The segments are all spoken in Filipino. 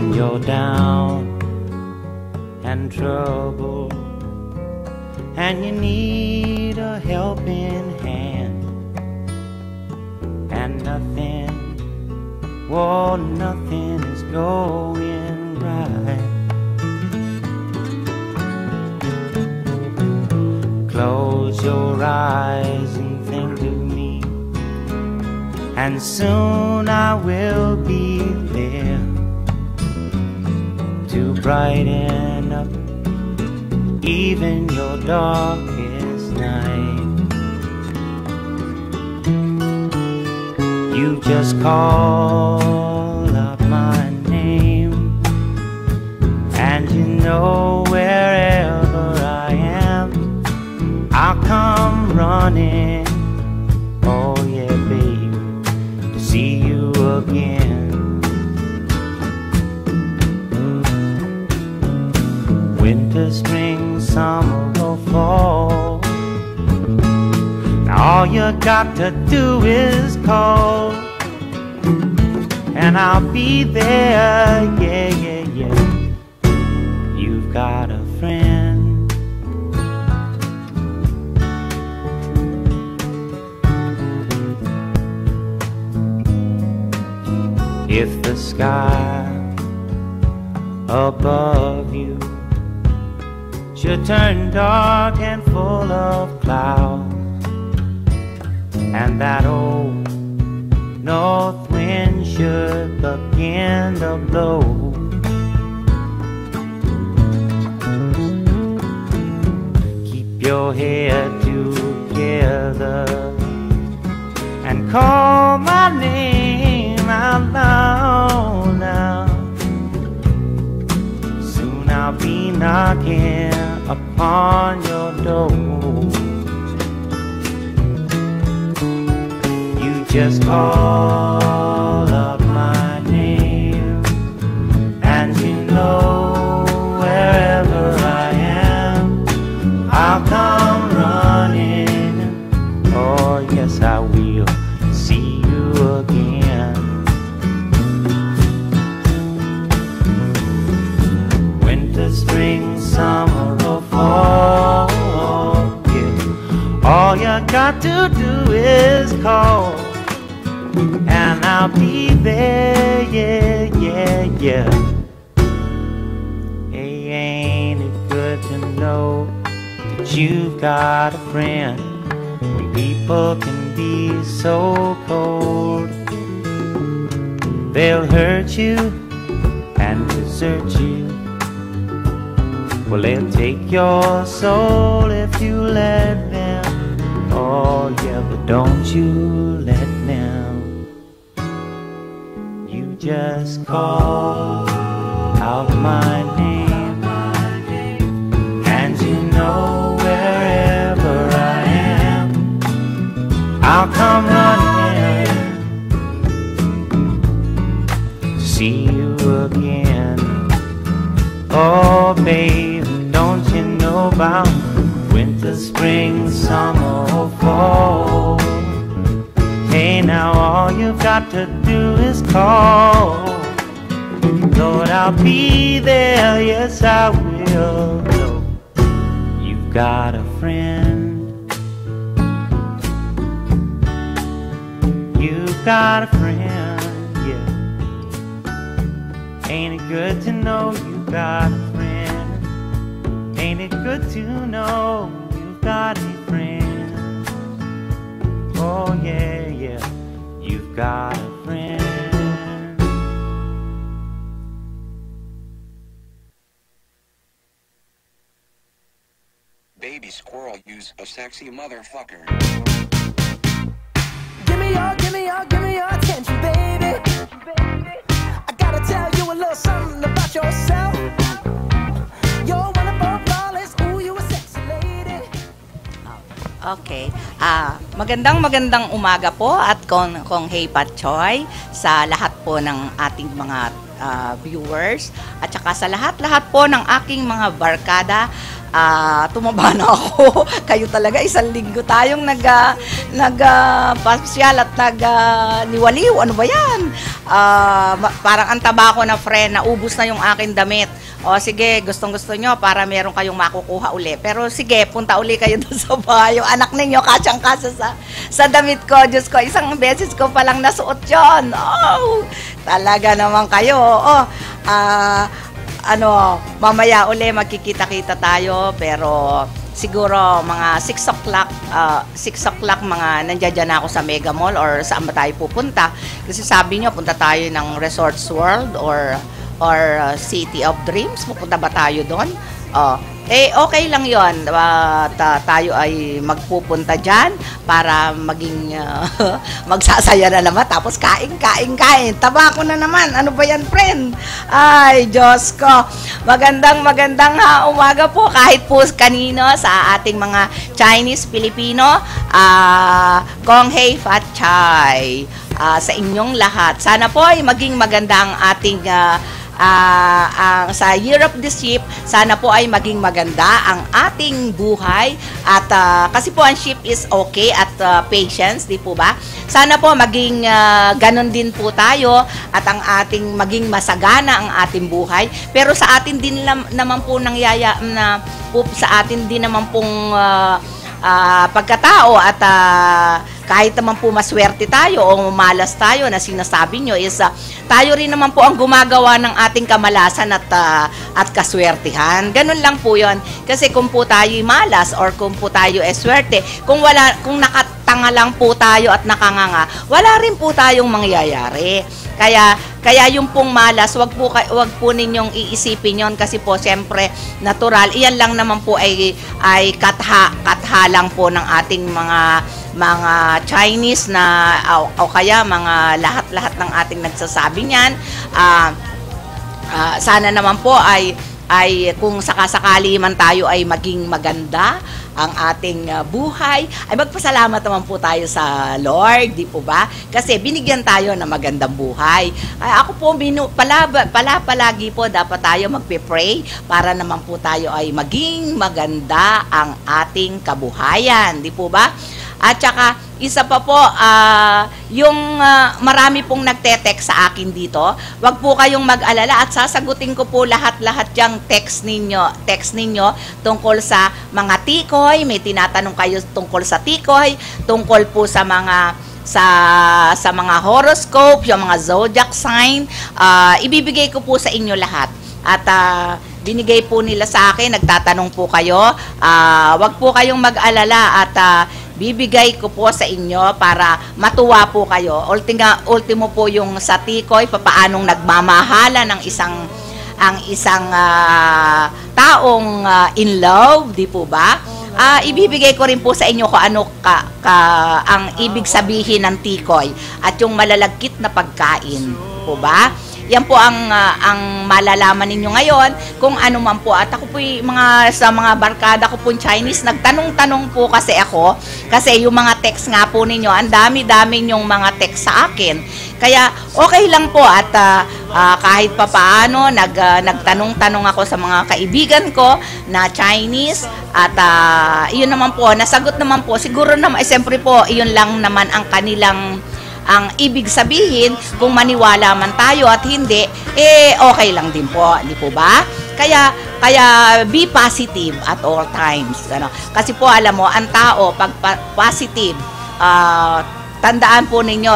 when you're down and trouble, and you need a helping hand, and nothing, oh, nothing is going right. Close your eyes and think of me, and soon I will be there to brighten up even your darkest night. You just call out my name, and you know wherever I am, I'll come running. Oh yeah, baby, to see you again. Winter, spring, summer or fall, now all you got to do is call, and I'll be there, yeah, yeah, yeah. You've got a friend. If the sky above you should turn dark and full of clouds, and that old north wind should begin to blow, keep your head together and call my name out loud now. Soon I'll be knocking upon your door. You just call up my name, and you know wherever I am, I'll come running. Oh yes, I will see you again. Winter, spring, summer or fall, yeah. All you got to do is call, and I'll be there, yeah, yeah, yeah. Hey, ain't it good to know that you've got a friend when people can be so cold? They'll hurt you and desert you. Well, they'll take your soul if you let them. Oh yeah, but don't you let them. You just call out my name, and you know wherever I am, I'll come running to see you again. Oh babe, don't you know about winter, spring, summer or fall? Hey, now all you've got to do is call. Lord, I'll be there, yes I will. You've got a friend. You've got a friend, yeah. Ain't it good to know you've got a friend? Ain't it good to know you've got a friend? Oh yeah, yeah, you've got a friend. Baby squirrel, use a sexy motherfucker. Give me your attention, baby. I gotta tell you a little something about yourself. You're wonderful, flawless, ooh, you a sexy lady. Okay. Magandang umaga po at kong Hey Pat Choy sa lahat po ng ating mga viewers at saka sa lahat-lahat po ng aking mga barkada. Tumaba na ako. Kayo talaga, isang linggo tayong pasyal at niwaliw. Ano ba yan? Parang ang taba ko na friend, naubos na yung aking damit. O sige, gustong-gusto nyo para meron kayong makukuha uli. Pero sige, punta uli kayo doon sa bahay. Yung anak ninyo, kasyang-kasya sa damit ko. Diyos ko, isang beses ko palang nasuot yun. Oh, talaga naman kayo. Mamaya uli magkikita-kita tayo, pero siguro mga 6 o'clock mga nandiyan na ako sa Mega Mall or saan ba tayo pupunta. Kasi sabi nyo, punta tayo ng Resorts World or City of Dreams. Pupunta ba tayo doon? Okay lang yon. Tayo ay magpupunta dyan para maging magsasaya na naman. Tapos kain. Tabako na naman. Ano ba yan, friend? Ay, Diyos ko. Magandang umaga po kahit po kanino sa ating mga Chinese, Filipino. Kong Hei Fat Chai sa inyong lahat. Sana po ay maging maganda ang ating sa Year of the Sheep, sana po ay maging maganda ang ating buhay at kasi po ang sheep is okay at patience, di po ba? Sana po maging ganon din po tayo at ang ating maging masagana ang ating buhay. Pero sa atin din naman po sa atin din naman pong pagkatao at kahit naman po maswerte tayo o malas tayo na sinasabi nyo is tayo rin naman po ang gumagawa ng ating kamalasan at kaswertihan. Ganun lang po yon. Kasi kung po tayo malas or kung po tayo swerte, kung nakatanga lang po tayo at nakanganga, wala rin po tayong mangyayari. Kaya yung pong malas, wag po ninyong iisipin yon kasi po siyempre natural. Iyan lang naman po ay katha lang po ng ating mga Chinese na o kaya mga lahat ng ating nagsasabi niyan. Sana naman po ay kung sakasakali man tayo ay maging maganda ang ating buhay, ay magpasalamat naman po tayo sa Lord, di po ba? Kasi binigyan tayo ng magandang buhay. Ay, ako po, palagi po dapat tayo magpe-pray para naman po tayo ay maging maganda ang ating kabuhayan, di po ba? At saka, isa pa po, yung marami pong nagte-text sa akin dito, wag po kayong mag-alala at sasagutin ko po lahat-lahat yung text ninyo tungkol sa mga tikoy. May tinatanong kayo tungkol sa tikoy, tungkol po sa mga horoscope, yung mga zodiac sign. Ibibigay ko po sa inyo lahat. At binigay po nila sa akin, nagtatanong po kayo. Wag po kayong mag-alala at bibigay ko po sa inyo para matuwa po kayo. Ultimo po yung sa tikoy, papaanong nagmamahala ng isang taong in love, di po ba? Ibibigay ko rin po sa inyo kung ano ang ibig sabihin ng tikoy at yung malalagkit na pagkain, po ba? Yan po ang malalaman ninyo ngayon kung ano man po. At ako po sa mga barkada ko po Chinese, nagtanong-tanong po kasi ako. Kasi yung mga text nga po ninyo, ang dami-dami yung mga text sa akin. Kaya okay lang po at kahit pa paano, nagtanong-tanong ako sa mga kaibigan ko na Chinese. At yun naman po, nasagot naman po. Siguro naman, siyempre po, yun lang naman ang kanilang ang ibig sabihin. Kung maniwala man tayo at hindi, okay lang din po, di po ba? Kaya be positive at all times. Kasi po alam mo, ang tao pag positive, tandaan po ninyo,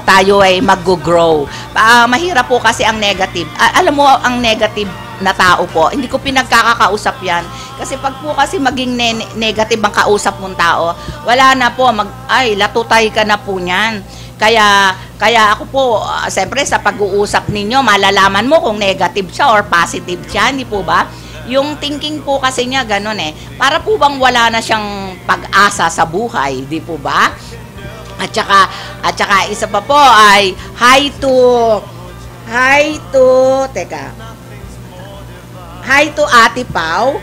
tayo ay mag-grow. Mahirap po kasi ang negative. Alam mo, ang negative na tao po, hindi ko pinagkakausap yan. Kasi pag po kasi maging negative ang kausap mong tao, wala na po, latutay ka na po niyan. Kaya ako po, siyempre sa pag-uusap ninyo, malalaman mo kung negative siya or positive siya, hindi po ba? Yung thinking po kasi niya ganun para po bang wala na siyang pag-asa sa buhay, di po ba? At saka isa pa po ay hi to Ate Pau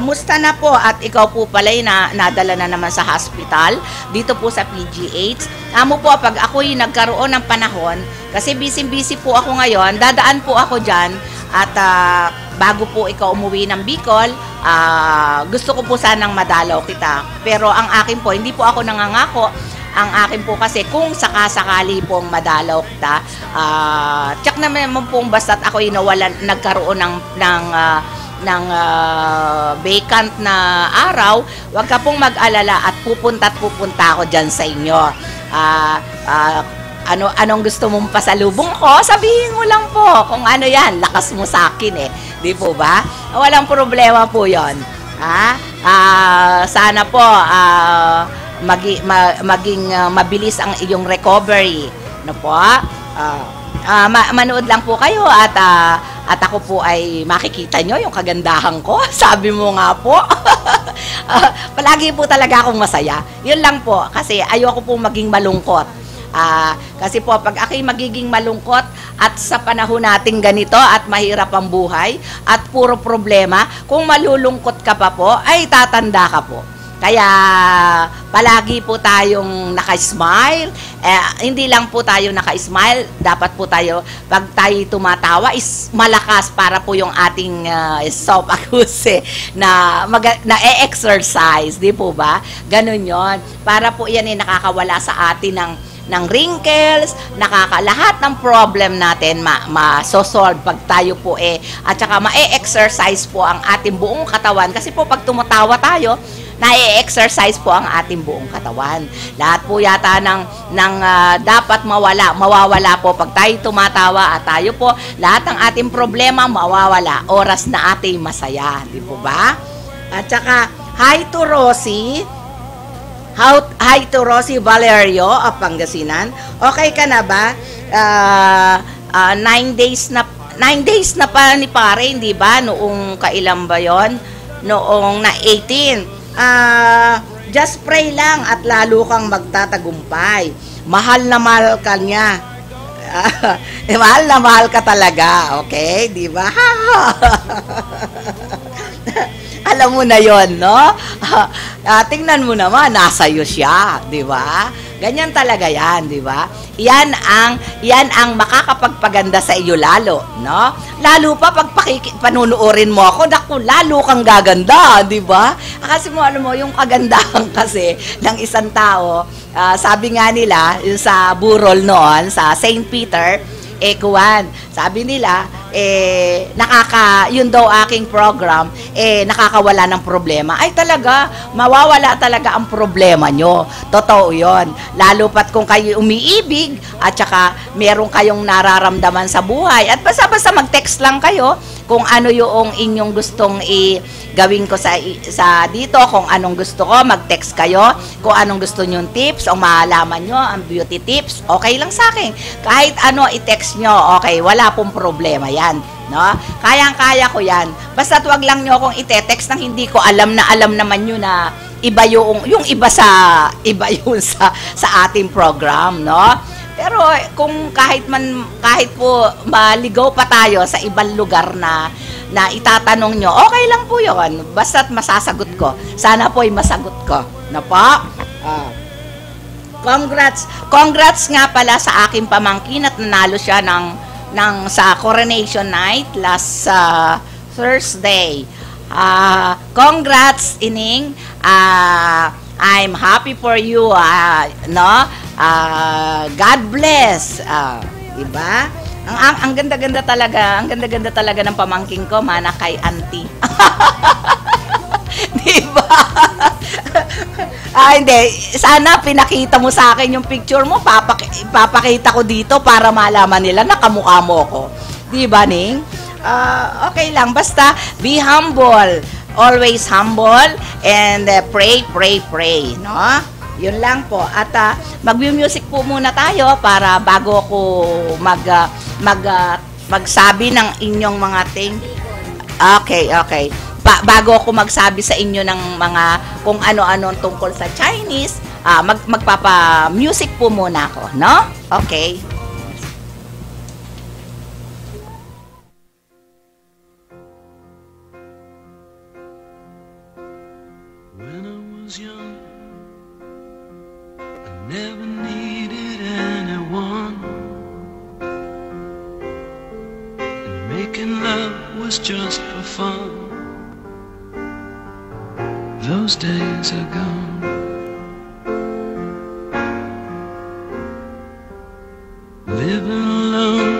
Musta na po at ikaw po pala nadala na naman sa hospital dito po sa PGH. Amo po, pag ako'y nagkaroon ng panahon, kasi busy-busy po ako ngayon, dadaan po ako dyan at bago po ikaw umuwi ng Bicol, gusto ko po sanang madalaw kita. Pero ang akin po, hindi po ako nangangako. Ang akin po kasi kung sakasakali pong madalaw kita, check naman pong basta't ako'y nagkaroon ng vacant na araw, wag ka pong mag-alala at pupunta ako dyan sa inyo. Anong gusto mong pasalubong ko? Sabihin mo lang po kung ano yan, lakas mo sa akin di po ba? Walang problema po yon. Sana po maging mabilis ang iyong recovery. No po? Manood lang po kayo at ako po ay makikita nyo yung kagandahan ko. Sabi mo nga po. Palagi po talaga akong masaya. Yun lang po. Kasi ayoko po maging malungkot. Kasi po pag ako'y magiging malungkot at sa panahon nating ganito at mahirap ang buhay at puro problema, kung malulungkot ka pa po, ay tatanda ka po. Kaya palagi po tayong naka-smile. Hindi lang po tayo naka-smile, dapat po tayo, pag tayo tumatawa, is malakas para po yung ating self-accuse na exercise, di po ba? Ganun yon. Para po yan nakakawala sa atin ng wrinkles, lahat ng problem natin ma-solve pag tayo po at saka ma-exercise po ang ating buong katawan. Kasi po pag tumatawa tayo, na-exercise po ang ating buong katawan. Lahat po yata ng dapat mawawala po pag tayo tumatawa at tayo po, lahat ng ating problema mawawala. Oras na ating masaya. Di po ba? At saka, hi to Rosie. Hi to Rosie Valerio of Pangasinan. Okay ka na ba? 9 days na pa ni pare, hindi ba? Noong kailan ba yon? Noong na 18. Just pray lang at lalo kang magtatagumpay. Mahal na mahal ka niya. Mahal na mahal ka talaga. Okay? Di ba? Alam mo na yon, no? Tingnan mo naman, nasa'yo siya. Di ba? Ganyan talaga yan, di ba? Yan ang makakapagpaganda sa iyo lalo, no? Lalo pa pag panunuorin mo ako, naku, lalo kang gaganda, di ba? Kasi alam mo, yung kagandahan kasi ng isang tao, sabi nga nila, yung sa burol noon, sa St. Peter, kuwan, sabi nila, yun daw aking program, nakakawala ng problema. Ay talaga, mawawala talaga ang problema nyo. Totoo yun. Lalo pat kung kayo umiibig, at saka meron kayong nararamdaman sa buhay. At basta mag-text lang kayo kung ano yung inyong gustong gawin ko sa dito, kung anong gusto ko, mag-text kayo, kung anong gusto nyong tips, o maalaman nyo, ang beauty tips, okay lang sa akin. Kahit ano, i-text nyo, okay, wala pong problema yan. No? Kayang-kaya ko yan. Basta't wag lang nyo akong ite-text nang hindi ko alam naman nyo na iba yung iba yun sa ating program, no? Pero kung kahit po maligaw pa tayo sa ibang lugar na itatanong nyo, okay lang po yun. Basta't masasagot ko. Sana po ay masagot ko. Na po? Congrats nga pala sa aking pamangkin at nanalo siya sa coronation night last Thursday. Congrats, Ining. I'm happy for you, no? God bless. Diba? Ang ganda-ganda talaga ng pamangking ko, mana kay auntie. Diba? Hindi. Sana pinakita mo sa akin yung picture mo, papakita ko dito para malaman nila na kamukha mo ko. Diba, Ning? Okay lang. Basta, be humble. Always humble and pray, no? Yun lang po. At mag-music po muna tayo para bago ako magsabi ng inyong mga thing. Okay. Bago ako magsabi sa inyo ng mga kung ano-ano tungkol sa Chinese, magpapa-music po muna ako, no? Okay. was young, I never needed anyone, and making love was just for fun. Those days are gone. Living alone,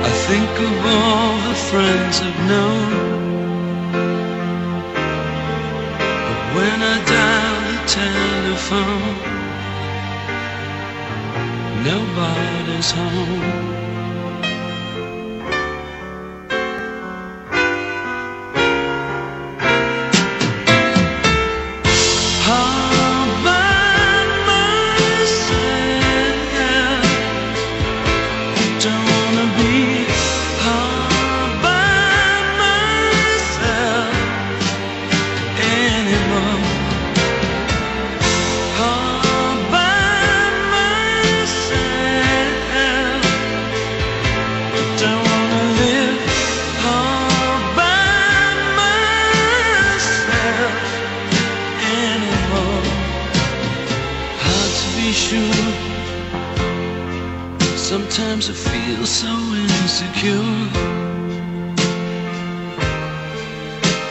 I think of all the friends I've known, but when I dial the telephone, nobody's home. Sometimes I feel so insecure,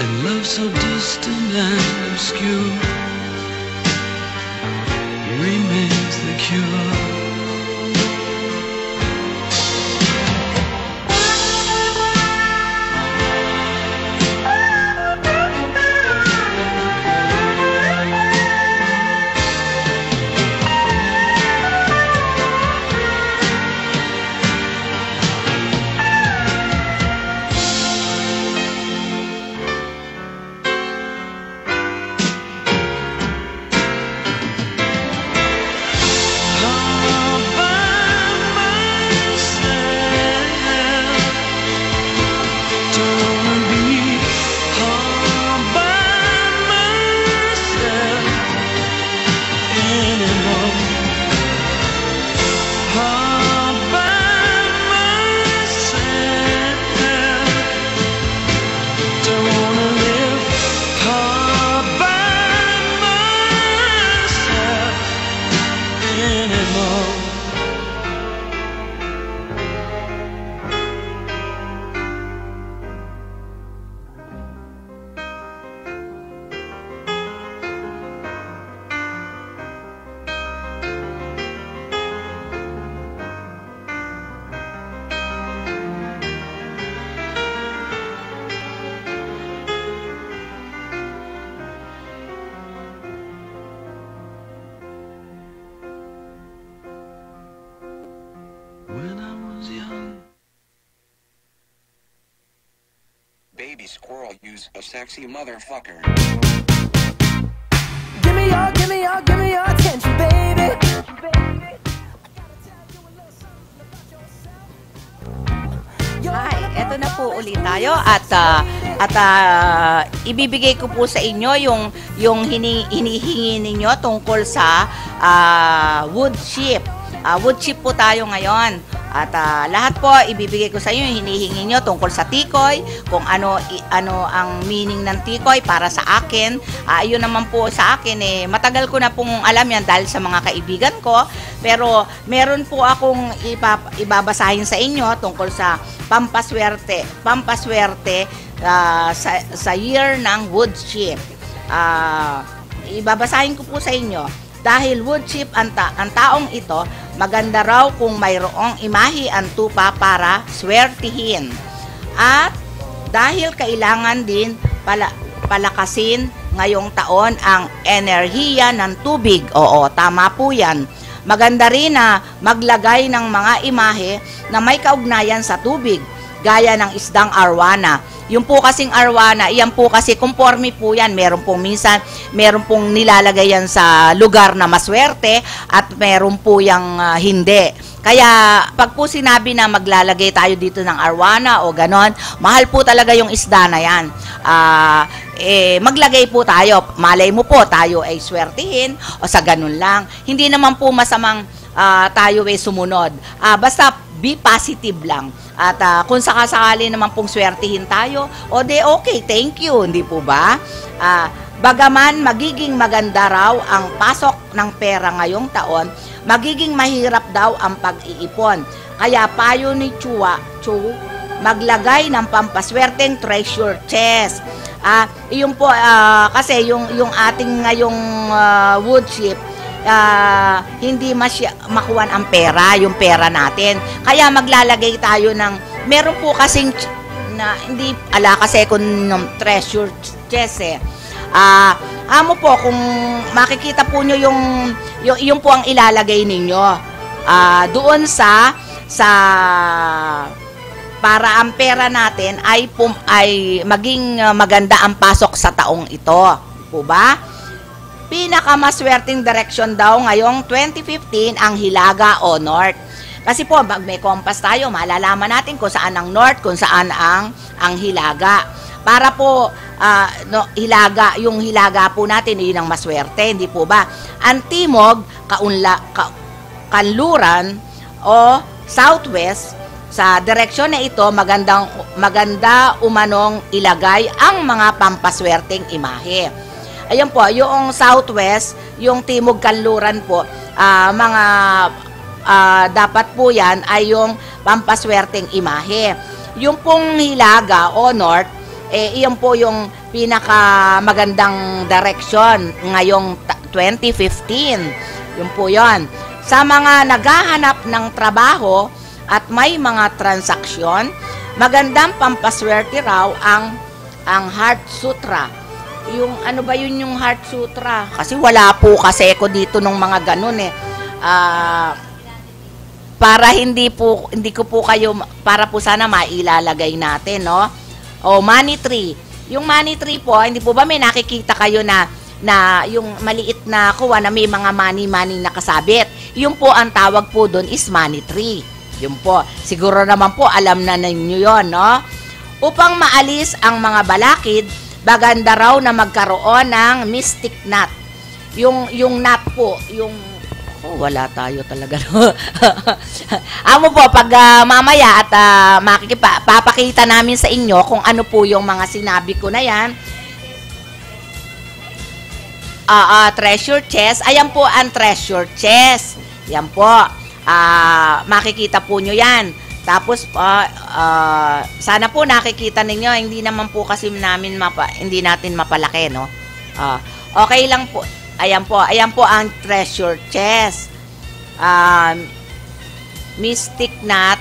and love so distant and obscure remains the cure. When I was young, Baby squirrel, use a sexy motherfucker. Give me your attention, baby. Hi, eto na po ulit tayo at ibibigay ko po sa inyo yung hinihingi ninyo tungkol sa wood chip. Wood chip po tayo ngayon. At lahat po ibibigay ko sa inyo yung hinihingi nyo tungkol sa tikoy, kung ano ang meaning ng tikoy para sa akin. Yun naman po sa akin matagal ko na pong alam yan dahil sa mga kaibigan ko. Pero meron po akong ibabasahin sa inyo tungkol sa pampaswerte sa year ng wood chip. Ibabasahin ko po sa inyo. Dahil wood chip ang taong ito, maganda raw kung mayroong imahe ang tupa para swertihin. At dahil kailangan din palakasin ngayong taon ang enerhiya ng tubig. Oo, tama po yan. Maganda rin na maglagay ng mga imahe na may kaugnayan sa tubig, gaya ng isdang arwana. Yung po kasing arwana, yan po kasi conforme po yan. Meron pong nilalagay yan sa lugar na maswerte at meron po yung hindi. Kaya pag po sinabi na maglalagay tayo dito ng arwana o ganon, mahal po talaga yung isda na yan. Maglagay po tayo. Malay mo po tayo ay swertihin o sa ganun lang. Hindi naman po masamang tayo ay sumunod. Basta be positive lang. At kung sakasakali naman pong swertihin tayo, o de okay, thank you, hindi po ba? Bagaman magiging maganda raw ang pasok ng pera ngayong taon, magiging mahirap daw ang pag-iipon. Kaya payo ni Chu, maglagay ng pampaswerteng treasure chest. Iyon po, kasi yung ating ngayong wood chip, hindi makuha ang pera, yung pera natin. Kaya maglalagay tayo ng, meron po kasing, na hindi, kasi kung treasure chest amo po, kung makikita po nyo yung po ang ilalagay ninyo. Doon sa para ang pera natin ay maging maganda ang pasok sa taong ito. Po ba? Pinakamaswerteng direksyon daw ngayong 2015 ang Hilaga o North. Kasi po, pag may compass tayo, malalaman natin kung saan ang North, kung saan ang Hilaga. Para po, Hilaga, yung Hilaga po natin, yun ang maswerte, hindi po ba? Ang Timog, Kanluran o Southwest, sa direksyon na ito, maganda umanong ilagay ang mga pampaswerteng imahe. Ayun po, yung Southwest, yung Timog Kanluran po, dapat po yan ay yung pampaswerteng imahe. Yung pong Hilaga o North, iyon po yung pinakamagandang direksyon ngayong 2015. Yun po yun. Sa mga naghahanap ng trabaho at may mga transaksyon, magandang pampaswerte raw ang Heart Sutra. Yung ano ba yun yung Heart Sutra? Kasi wala po kasi ko dito nung mga ganun para hindi ko po kayo, para po sana mailalagay natin, no? O money tree. Yung money tree po, hindi po ba may nakikita kayo na yung maliit na kuha na may mga money nakasabit. Yung po ang tawag po doon is money tree. Yun po. Siguro naman po alam na ninyo yun, no? Upang maalis ang mga balakid, maganda raw na magkaroon ng mystic knot. Yung knot po, wala tayo talaga, no? Amo po, pag mamaya at papakita namin sa inyo kung ano po yung mga sinabi ko na yan. Treasure chest. Ayan po ang treasure chest. Yan po. Makikita po nyo yan. Tapos, sana po nakikita ninyo. Hindi naman po kasi hindi natin mapalaki, no? Okay lang po. Ayan po ang treasure chest. Mystic knot.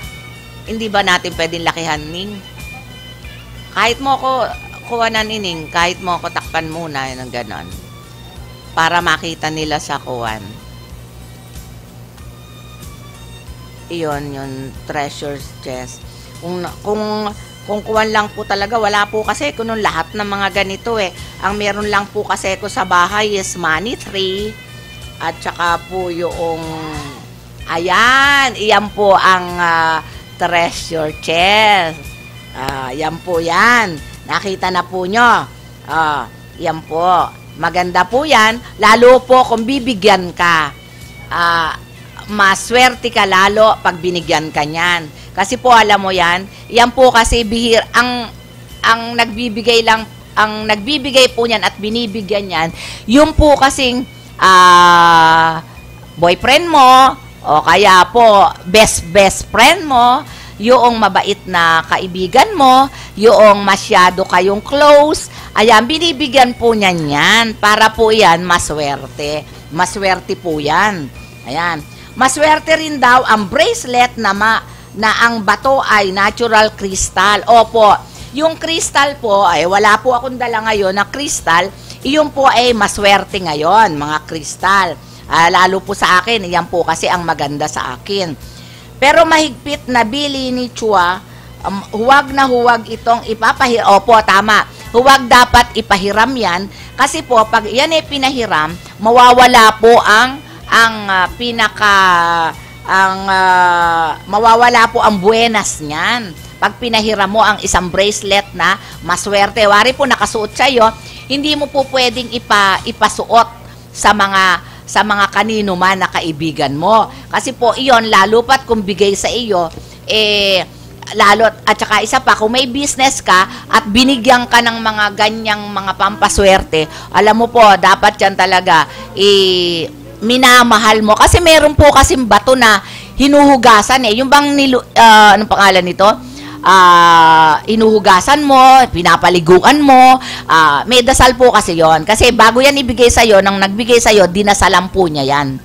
Hindi ba natin pwedeng lakihan, Ning? Kahit mo ko kuwanan, Ning, kahit mo ko takpan muna, ng ganon. Para makita nila sa kuwan. Iyon, yung treasure chest. Kung kuwan lang po talaga, wala po kasi kung lahat ng mga ganito Ang meron lang po kasi ko sa bahay is money tree. At saka po yung, iyan po ang treasure chest. Yan po yan. Nakita na po nyo. Yan po. Maganda po yan. Lalo po kung bibigyan ka. Maswerte ka lalo pag binigyan ka niyan. Kasi po alam mo yan po kasi ang nagbibigay po niyan at binibigyan niyan, yung po kasing boyfriend mo o kaya po best friend mo, yung mabait na kaibigan mo, yung masyado kayong close, ayan, binibigyan po niyan yan para po yan maswerte. Maswerte po yan. Ayan. Maswerte rin daw ang bracelet na ang bato ay natural crystal. Opo, yung crystal po, wala po akong dala ngayon na crystal, iyon po ay maswerte ngayon, mga crystal. Lalo po sa akin, yan po kasi ang maganda sa akin. Pero mahigpit na bili ni Chua, huwag na huwag itong ipapahiram. Opo, tama. Huwag dapat ipahiram yan. Kasi po, pag yan ay pinahiram, mawawala po mawawala po ang buenas niyan. Pag pinahiram mo ang isang bracelet na maswerte, wari po nakasuot sa'yo, hindi mo po pwedeng ipasuot sa mga kanino man na kaibigan mo. Kasi po iyon, lalo pat kung bigay sa iyo, lalo at saka isa pa, kung may business ka at binigyan ka ng mga ganyang mga pampaswerte, alam mo po, dapat yan talaga minamahal mo. Kasi meron po kasing bato na hinuhugasan yung bang anong pangalan nito? Hinuhugasan mo, pinapaliguan mo, may dasal po kasi yon. Kasi bago yan ibigay sa'yo, nang nagbigay sa'yo, dinasalan po niya yan.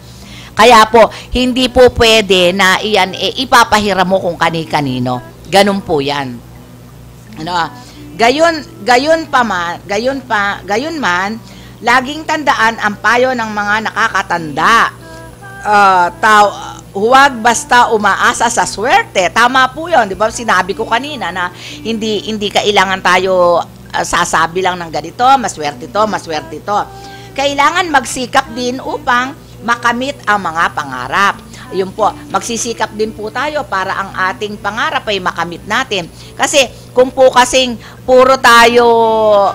Kaya po, hindi po pwede na iyan ipapahiram mo kung kani-kanino. Ganun po yan. Ano, gayon man, laging tandaan ang payo ng mga nakakatanda. Huwag basta umaasa sa swerte. Tama po 'yon, 'di ba? Sinabi ko kanina na hindi kailangan tayo sasabi lang ng ganito, maswerte to. Kailangan magsikap din upang makamit ang mga pangarap. Yun po, magsisikap din po tayo para ang ating pangarap ay makamit natin. Kasi kung po kasing puro tayo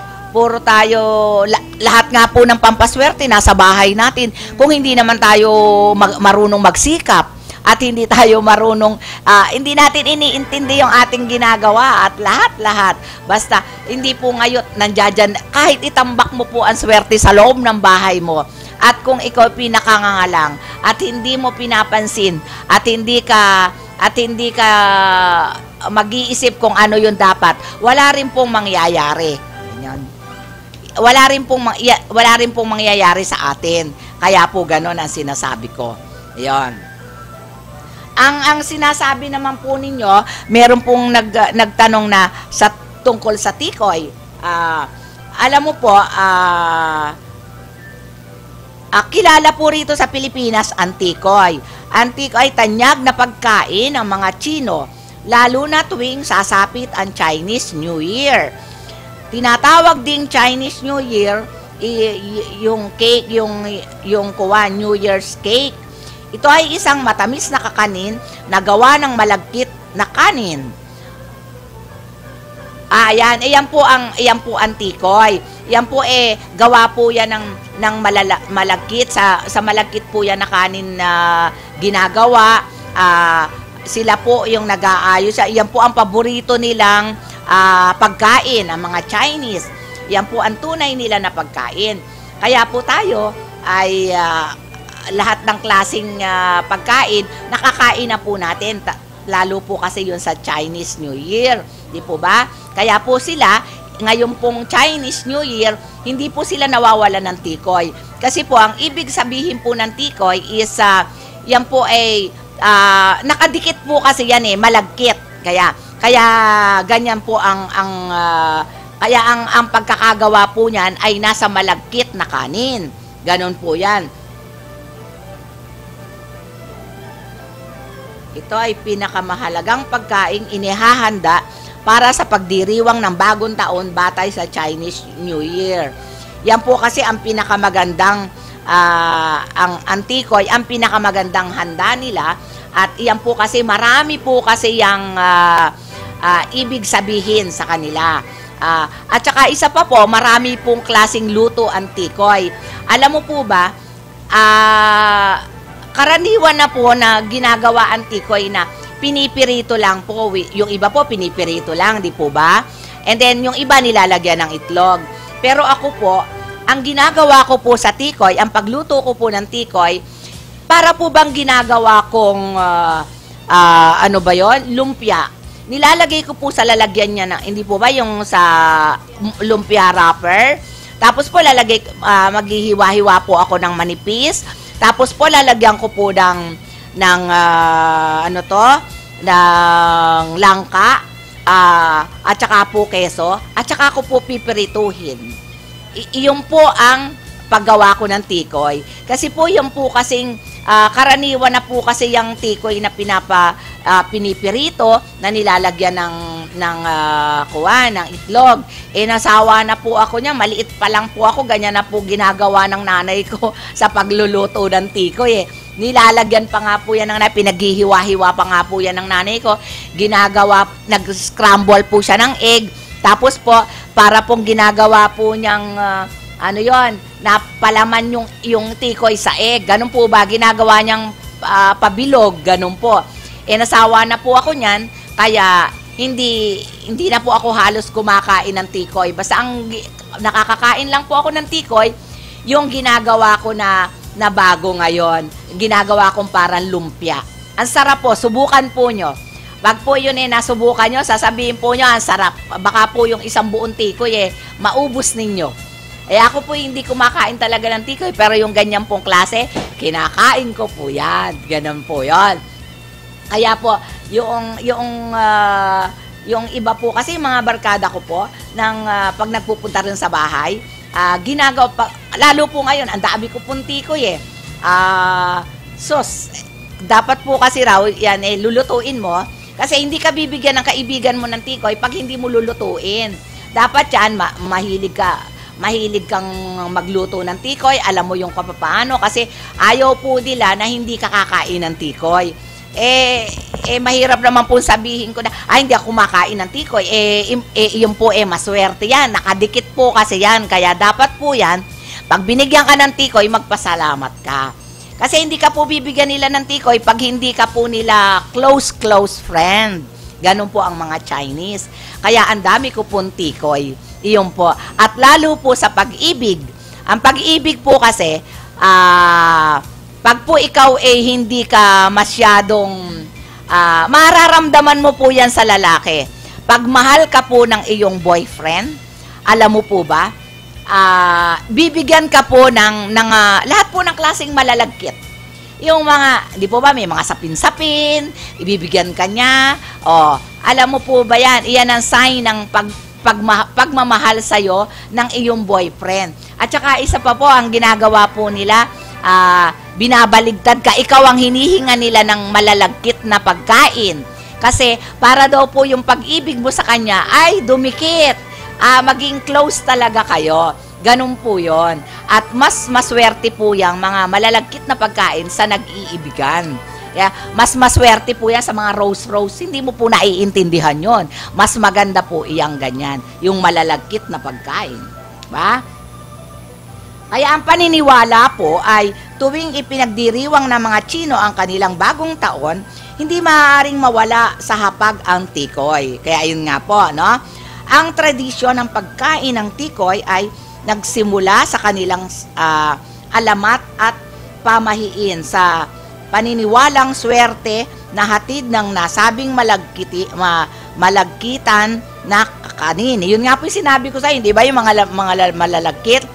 lahat nga po ng pampaswerte nasa bahay natin, kung hindi naman tayo marunong magsikap at hindi tayo marunong, hindi natin iniintindi yung ating ginagawa at lahat, basta hindi po ngayon nandiyan, kahit itambak mo po ang swerte sa loob ng bahay mo, at kung ikaw pinakangangalang at hindi mo pinapansin at hindi ka mag-iisip kung ano yung dapat, wala rin pong mangyayari. Ganyan. Wala rin pong mangyayari sa atin. Kaya po ganon ang sinasabi ko. Ayun. Ang sinasabi naman po ninyo, meron pong nagtanong na tungkol sa tikoy. Alam mo po, kilala po rito sa Pilipinas ang tikoy. Ang tikoy ay tanyag na pagkain ng mga Chino, lalo na tuwing sasapit ang Chinese New Year. Tinatawag ding Chinese New Year yung cake, yung New Year's cake. Ito ay isang matamis na kakanin na gawa ng malagkit na kanin. Ayan po ang tikoy. Yan po gawa po yan ng malagkit, sa malagkit po yan na kanin na ginagawa. Sila po yung nag-aayos. Yan po ang paborito nilang pagkain, ang mga Chinese. Yan po ang tunay nila na pagkain. Kaya po tayo ay lahat ng klaseng pagkain, nakakain na po natin. Lalo po kasi yun sa Chinese New Year. Di po ba? Kaya po sila, ngayon pong Chinese New Year, hindi po sila nawawalan ng tikoy. Kasi po, ang ibig sabihin po ng tikoy is, yan po ay, nakadikit po kasi yan malagkit. Kaya ganyan po ang pagkakagawa po niyan ay nasa malagkit na kanin. Ganon po yan. Ito ay pinakamahalagang pagkaing inihahanda para sa pagdiriwang ng bagong taon batay sa Chinese New Year. Yan po kasi ang pinakamagandang, ang tikoy, ang pinakamagandang handa nila. At yan po kasi marami po kasi yung ibig sabihin sa kanila. At saka isa pa po, marami pong klaseng luto ang tikoy. Alam mo po ba, karaniwan na po na ginagawa ang tikoy na pinipirito lang po. Yung iba po pinipirito lang, di po ba? And then yung iba nilalagyan ng itlog. Pero ako po, ang ginagawa ko po sa tikoy, ang pagluto ko po ng tikoy, para po bang ginagawa kong ano ba yon? Lumpia. Nilalagay ko po sa lalagyan niya na, hindi po ba yung sa lumpia wrapper? Tapos po maghihiwa-hiwa po ako ng manipis. Tapos po lalagyan ko po ng ng langka, at saka po keso, at saka ko po pipirituhin. Iyon po ang paggawa ko ng tikoy. Kasi po yung po kasing karaniwan na po kasi yung tikoy na pinipirito na nilalagyan ng itlog. Nasawa na po ako niya, maliit pa lang po ako, ganyan na po ginagawa ng nanay ko sa pagluluto ng tikoy. Nilalagyan pa nga po yan pinaghihiwa-hiwa pa nga po yan ng nanay ko. Nag-scramble po siya ng egg. Tapos po, para pong ginagawa po niyang napalaman yung tikoy sa egg. Ganun po ba? Ginagawa niyang pabilog. Ganun po. Nasawa na po ako niyan. Kaya hindi na po ako halos kumakain ng tikoy. Basta nakakakain lang po ako ng tikoy, yung ginagawa ko na bago ngayon. Ginagawa kong parang lumpia. Ang sarap po, subukan po nyo. Pag po yun nasubukan nyo, sasabihin po nyo, ang sarap. Baka po yung isang buong tikoy maubos ninyo. Ako po hindi kumakain talaga ng tikoy, pero yung ganyan pong klase, kinakain ko po yan. Ganun po yon. Kaya po, yung iba po, kasi mga barkada ko po, pag nagpupunta rin sa bahay, ginagawa pa, lalo po ngayon, ang dami ko pong tikoy dapat po kasi raw, yan lulutuin mo, kasi hindi ka bibigyan ng kaibigan mo ng tikoy pag hindi mo lulutuin. Dapat yan, mahilig kang magluto ng tikoy, alam mo yung paano, kasi ayaw po nila na hindi ka kakain ng tikoy. Mahirap naman po sabihin ko na, hindi ako kumakain ng tikoy. Yun po maswerte yan. Nakadikit po kasi yan. Kaya dapat po yan, pag binigyan ka ng tikoy, magpasalamat ka. Kasi hindi ka po bibigyan nila ng tikoy pag hindi ka po nila close friend. Ganun po ang mga Chinese. Kaya ang dami ko pong tikoy. Iyon po. At lalo po sa pag-ibig. Ang pag-ibig po kasi, pag po ikaw hindi ka masyadong, mararamdaman mo po yan sa lalaki. Pag mahal ka po ng iyong boyfriend, alam mo po ba, bibigyan ka po ng lahat po ng klaseng malalagkit. Yung mga, di po ba, may mga sapin-sapin, ibibigyan ka niya, alam mo po ba yan, iyan ang sign ng pagmamahal sa'yo ng iyong boyfriend. At saka isa pa po, ang ginagawa po nila, binabaligtad ka, ikaw ang hinihinga nila ng malalagkit na pagkain. Kasi para daw po yung pag-ibig mo sa kanya ay dumikit. Maging close talaga kayo. Ganun po yon. At mas maswerte po yung mga malalagkit na pagkain sa nag-iibigan. Kaya mas maswerte po yan sa mga rose. Hindi mo po naiintindihan yon. Mas maganda po iyang ganyan. Yung malalagkit na pagkain. Ba? Kaya ang paniniwala po ay tuwing ipinagdiriwang ng mga Chino ang kanilang bagong taon, hindi maaaring mawala sa hapag ang tikoy. Kaya yun nga po, no? Ang tradisyon ng pagkain ng tikoy ay nagsimula sa kanilang alamat at pamahiin sa paniniwalang swerte na hatid ng nasabing malagkitan na kanin. Yun nga po yung sinabi ko sa inyo, di ba? Yung mga malalagkit.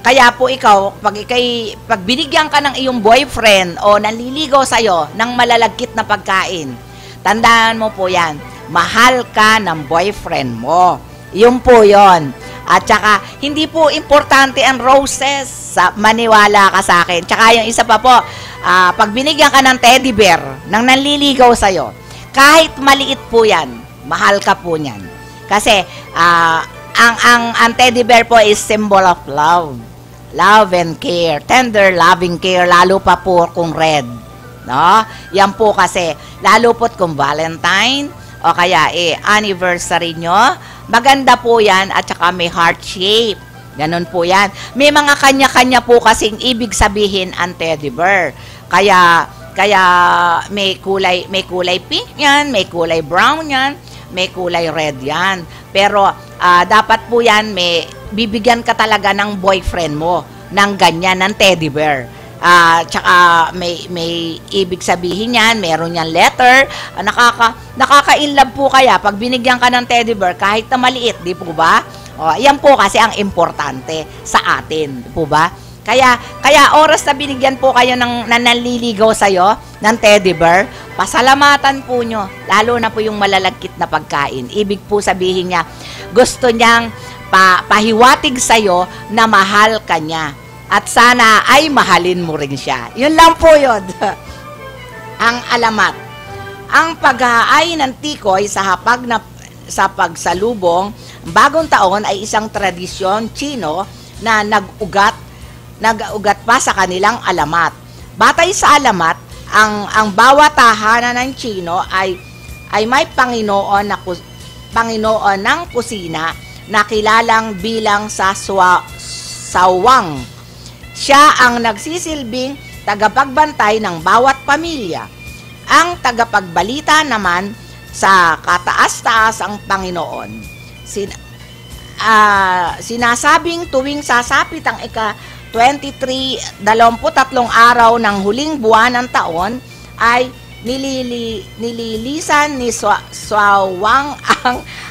Kaya po ikaw, pag binigyan ka ng iyong boyfriend o nanliligaw sa'yo ng malalagkit na pagkain, tandaan mo po yan, mahal ka ng boyfriend mo. Yun po yon. At saka, hindi po importante ang roses. Maniwala ka sa akin. Tsaka yung isa pa po, pag binigyan ka ng teddy bear, ng nanliligaw sa'yo, kahit maliit po yan, mahal ka po niyan. Kasi, ang teddy bear po is symbol of love. Love and care. Tender, loving care. Lalo pa po kung red. No? Yan po kasi, lalo po't kung Valentine, o kaya anniversary nyo, maganda po yan at saka may heart shape. Ganun po yan. May mga kanya-kanya po kasing ibig sabihin ang teddy bear. Kaya may kulay pink yan, may kulay brown yan, may kulay red yan. Pero dapat po yan, bibigyan ka talaga ng boyfriend mo ng ganyan, ng teddy bear. Tsaka may ibig sabihin yan, meron yan letter, nakaka-inlove po kaya pag binigyan ka ng teddy bear kahit na maliit, di po ba? Yan po kasi ang importante sa atin, di po ba? Kaya oras na binigyan po kayo ng nanliligaw sa'yo ng teddy bear, pasalamatan po nyo, lalo na po yung malalagkit na pagkain. Ibig po sabihin niya, gusto niyang pahiwatig sa'yo na mahal ka niya. At sana ay mahalin mo rin siya. Yun lang po yun. Ang alamat. Ang pag-aay ng tikoy sa pagsalubong, bagong taon ay isang tradisyon Chino na nag-ugat pa sa kanilang alamat. Batay sa alamat, ang bawat tahanan ng Chino ay may Panginoon ng kusina na kilalang bilang sawang. Siya ang nagsisilbing tagapagbantay ng bawat pamilya. Ang tagapagbalita naman sa kataas-taas ang Panginoon. Sinasabing tuwing sasapit ang ika-23 araw ng huling buwan ng taon ay nililisan ni Swawang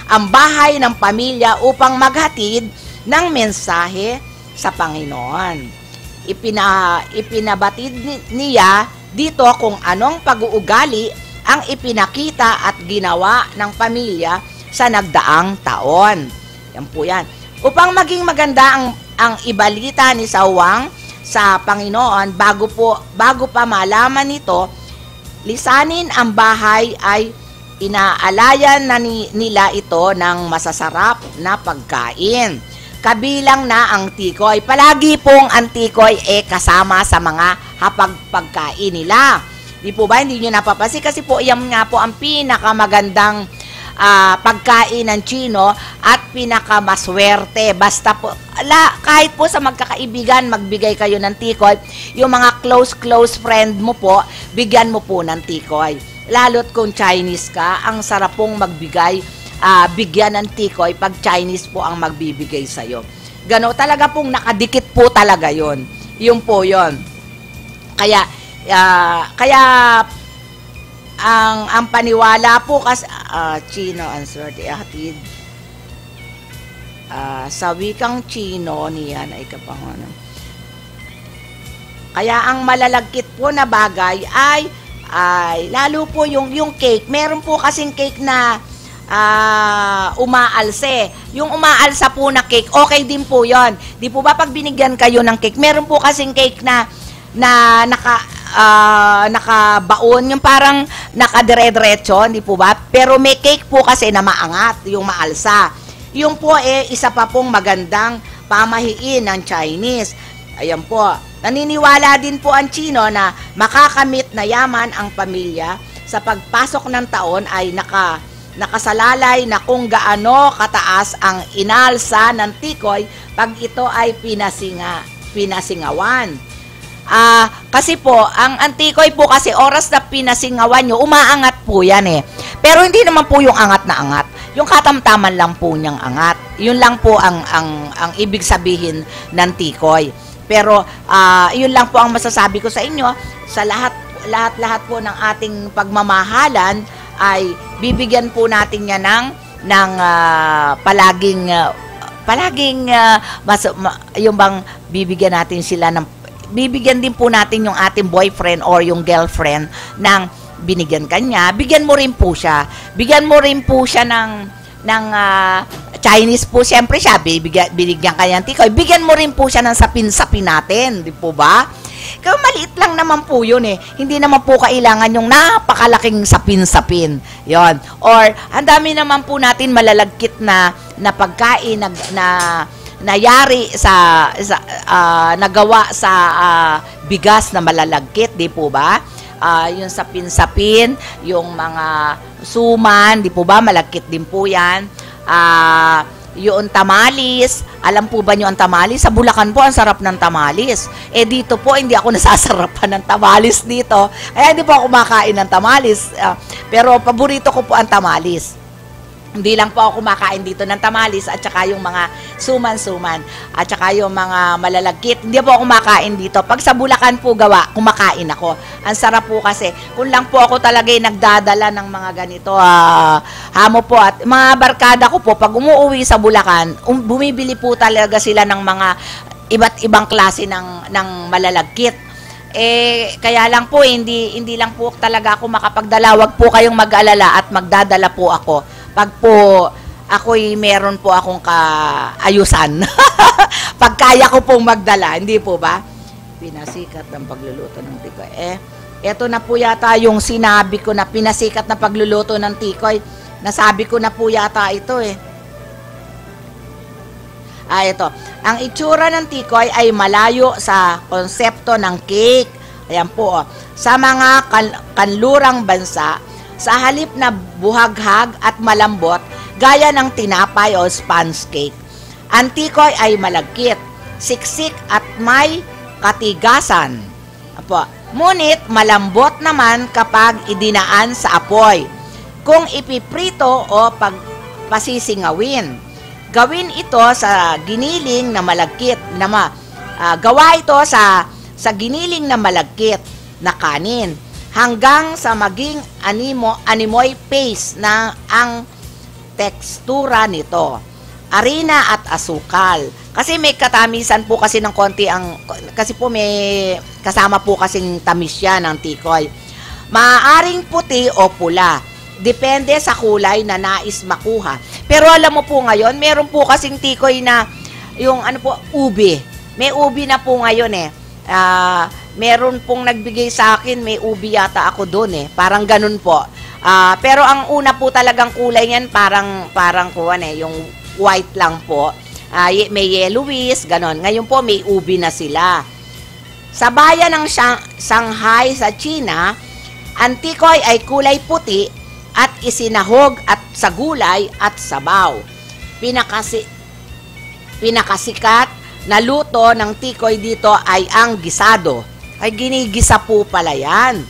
ang bahay ng pamilya upang maghatid ng mensahe sa Panginoon. Ipinabatid niya dito kung anong pag-uugali ang ipinakita at ginawa ng pamilya sa nagdaang taon. Yan po yan. Upang maging maganda ang ibalita ni Swawang sa Panginoon, bago pa malaman nito, lisanin ang bahay ay inaalayan na nila ito ng masasarap na pagkain. Kabilang na ang tikoy. Palagi pong ang tikoy kasama sa mga hapagpagkain nila. Di po ba? Hindi nyo napapasi kasi po yan nga po ang pinakamagandang pagkain ng Chino at pinakamaswerte. Basta po, kahit po sa magkakaibigan, magbigay kayo ng tikoy. Yung mga close friend mo po, bigyan mo po ng tikoy. Lalo't kung Chinese ka, ang sarap pong bigyan ng tikoy pag Chinese po ang magbibigay sa'yo. Gano, talaga pong nakadikit po talaga yon. Yung po yon. Kaya ang paniwala po kasi Chino answer hatid sa wikang Chino niyan ay kapangalan. Kaya ang malalagkit po na bagay ay lalo po yung cake. Meron po kasing cake na umaalse. Yung umaalsa po na cake, okay din po yon. Di po ba pag binigyan kayo ng cake, meron po kasing cake na nakabaon, yung parang nakadire-diretso, di po ba? Pero may cake po kasi na maangat, yung maalsa. Yung po isa pa pong magandang pamahiin ng Chinese. Ayan po. Naniniwala din po ang Chino na makakamit na yaman ang pamilya sa pagpasok ng taon ay nakasalalay na kung gaano kataas ang inalsa ng tikoy pag ito ay pinasingawan. Kasi po, ang tikoy po kasi oras na pinasingawan nyo, umaangat po yan Pero hindi naman po yung angat na angat. Yung katamtaman lang po niyang angat. Yun lang po ang ibig sabihin ng tikoy. Pero yun lang po ang masasabi ko sa inyo. Sa lahat po ng ating pagmamahalan ay bibigyan po natin yan ng palaging yung bang bibigyan natin sila ng bibigyan din po natin yung ating boyfriend or yung girlfriend ng binigyan kanya, bigyan mo rin po siya. Bigyan mo rin po siya ng Chinese po, siyempre siya, binigyan kanya ng tikoy. Bigyan mo rin po siya ng sapin-sapin natin, di po ba? Kaya maliit lang naman po yun Hindi naman po kailangan yung napakalaking sapin-sapin. Yon. Or, ang dami naman po natin malalagkit na pagkain na nayari nagawa sa bigas na malalagkit, di po ba? Yung sapin-sapin, yung mga suman, di po ba? Malagkit din po yan. Yung tamalis, alam po ba nyo ang tamalis? Sa Bulacan po, ang sarap ng tamalis. Dito po, hindi ako nasasarapan ng tamalis dito. Kaya hindi po ako kumakain ng tamalis. Pero paborito ko po ang tamalis. Hindi lang po ako kumakain dito ng tamalis at saka yung mga suman-suman at saka yung mga malalagkit. Hindi po ako kumakain dito. Pag sa Bulacan po kumakain ako. Ang sarap po kasi. Kung lang po ako talaga nagdadala ng mga ganito, hamo po at mga barkada ko po, pag umuwi sa Bulacan, bumibili po talaga sila ng mga iba't ibang klase ng malalagkit. Kaya lang po, hindi lang po talaga ako makapagdala. Wag po kayong mag-alala at magdadala po ako. Pag po ako'y meron po akong kaayusan. Pag kaya ko pong magdala, hindi po ba? Pinasikat ng pagluluto ng tikoy. Eto na po yata yung sinabi ko na pinasikat na pagluluto ng tikoy. Nasabi ko na po yata ito ito. Ang itsura ng tikoy ay malayo sa konsepto ng cake. Ayan po. Sa mga kanlurang bansa, sa halip na buhaghag at malambot, gaya ng tinapay o sponge cake, ang tikoy ay malagkit, siksik at may katigasan. Ngunit malambot naman kapag idinaan sa apoy. kung ipiprito o pasisingawin. Gawin ito sa giniling na malagkit gawa ito sa giniling na malagkit na kanin hanggang sa maging animoy paste na ang tekstura nito. Harina at asukal. Kasi may katamisan po kasi ng konti kasi po may kasama po kasing tamis yan ng tikoy. Maaaring puti o pula. Depende sa kulay na nais makuha. Pero alam mo po ngayon, meron po kasing tikoy na yung ubi. May ubi na po ngayon eh. Meron pong nagbigay sa akin, may ubi yata ako doon eh. Parang ganun po. Pero ang una po talagang kulay niyan parang yung white lang po. May yellowish, ganon. Ngayon po may ubi na sila. Sa bayan ng Shanghai sa China, ang tikoy ay kulay puti at isinahog at sa gulay at sabaw. Pinakasikat na luto ng tikoy dito ay ang gisado. Ay ginigisa po pala yan.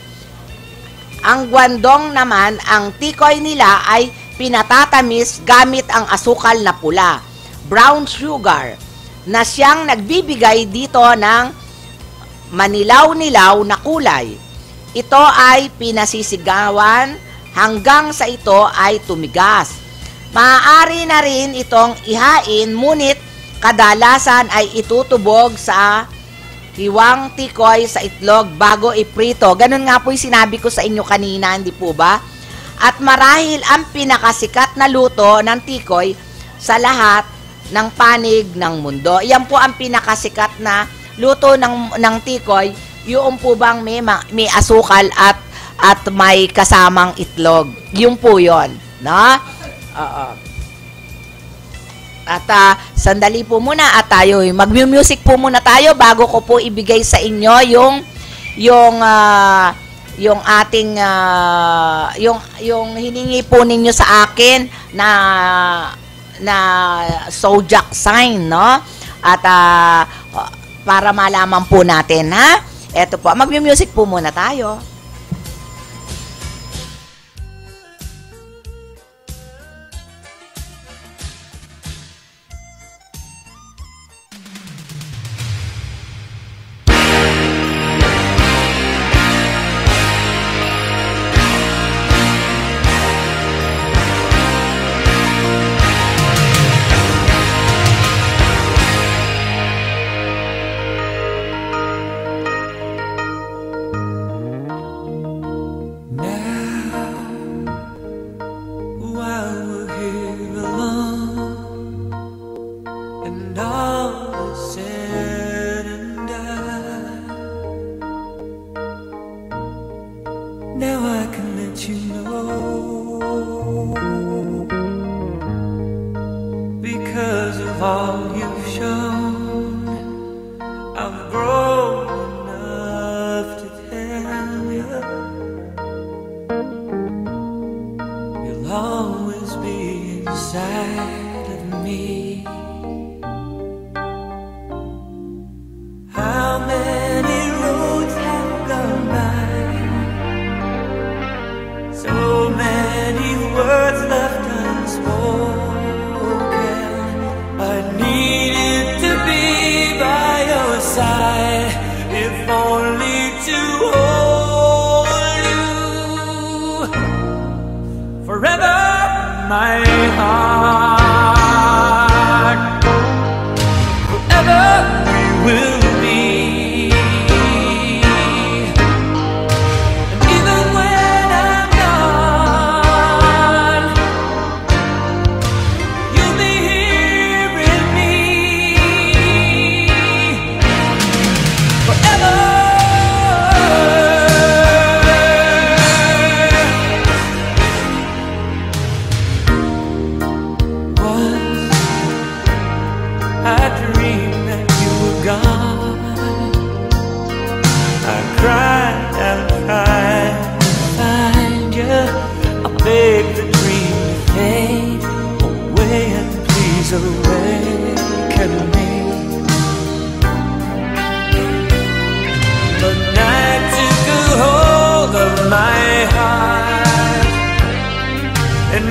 Ang guandong naman, ang tikoy nila ay pinatatamis gamit ang asukal na pula, brown sugar, na siyang nagbibigay dito ng manilaw-nilaw na kulay. Ito ay pinasisigawan hanggang sa ito ay tumigas. Maaari na rin itong ihain, ngunit kadalasan ay itutubog sa hiwang tikoy sa itlog bago iprito. Ganun nga po yung sinabi ko sa inyo kanina, hindi po ba? At marahil ang pinakasikat na luto ng tikoy sa lahat ng panig ng mundo. Yan po ang pinakasikat na luto ng tikoy, yung po bang may asukal at may kasamang itlog. Yung po yun. No? At sandali po muna at tayo mag-music po muna tayo bago ko po ibigay sa inyo yung ating yung hiningi po ninyo sa akin na zodiac sign, no? At para malaman po natin, ha? Eto po, mag-music po muna tayo.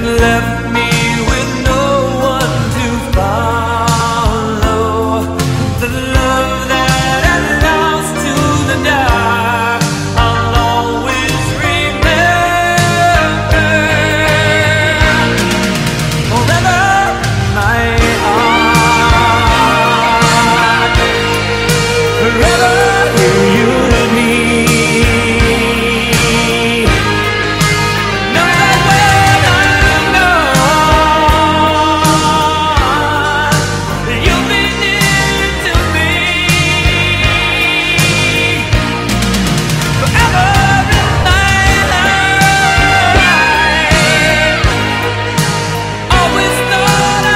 left me with no one to follow. The love that I lost to the dark, I'll always remember. Forever, my heart. Forever, you and me. Know that when I'm gone, you'll be near to me. Forever in my life, always thought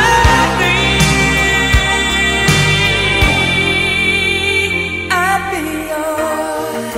I'd be yours.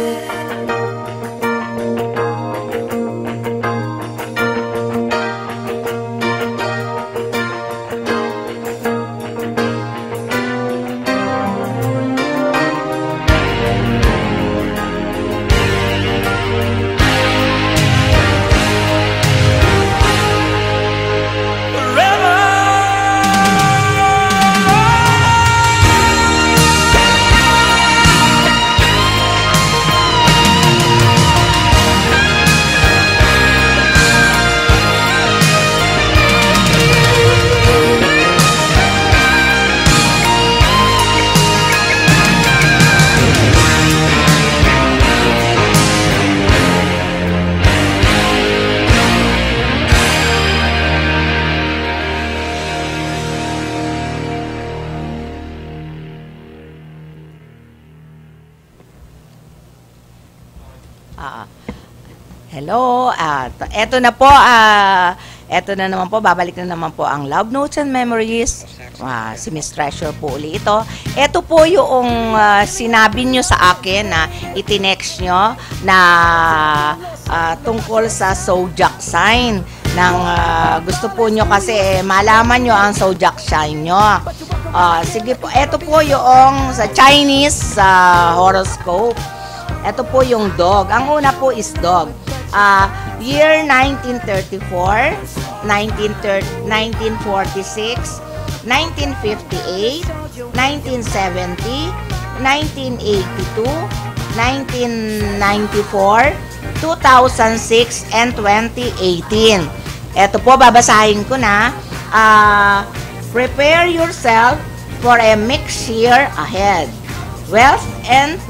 Hello, eto na po, eto na naman po, babalik na naman po ang Love Notes and Memories. Si Miss Treasure po uli ito. Eto po yung sinabi nyo sa akin na itinext nyo na tungkol sa zodiac sign. Gusto po nyo kasi malaman nyo ang zodiac sign nyo. Sige po, eto po yung sa Chinese horoscope. Ito po yung dog. Ang una po is dog. Year 1934, 1946, 1958, 1970, 1982, 1994, 2006, and 2018. Ito po, babasahin ko na. Prepare yourself for a mixed year ahead. Wealth and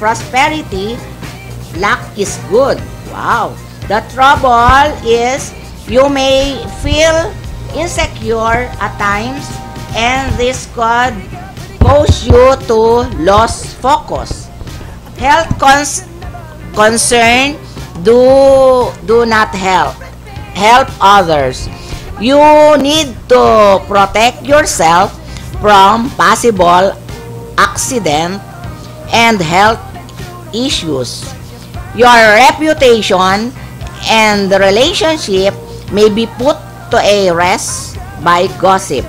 prosperity, luck is good. Wow. The trouble is you may feel insecure at times, and this could cause you to lose focus. Health concern, do not help others. You need to protect yourself from possible accident and health issues. Your reputation and the relationship may be put to a rest by gossip.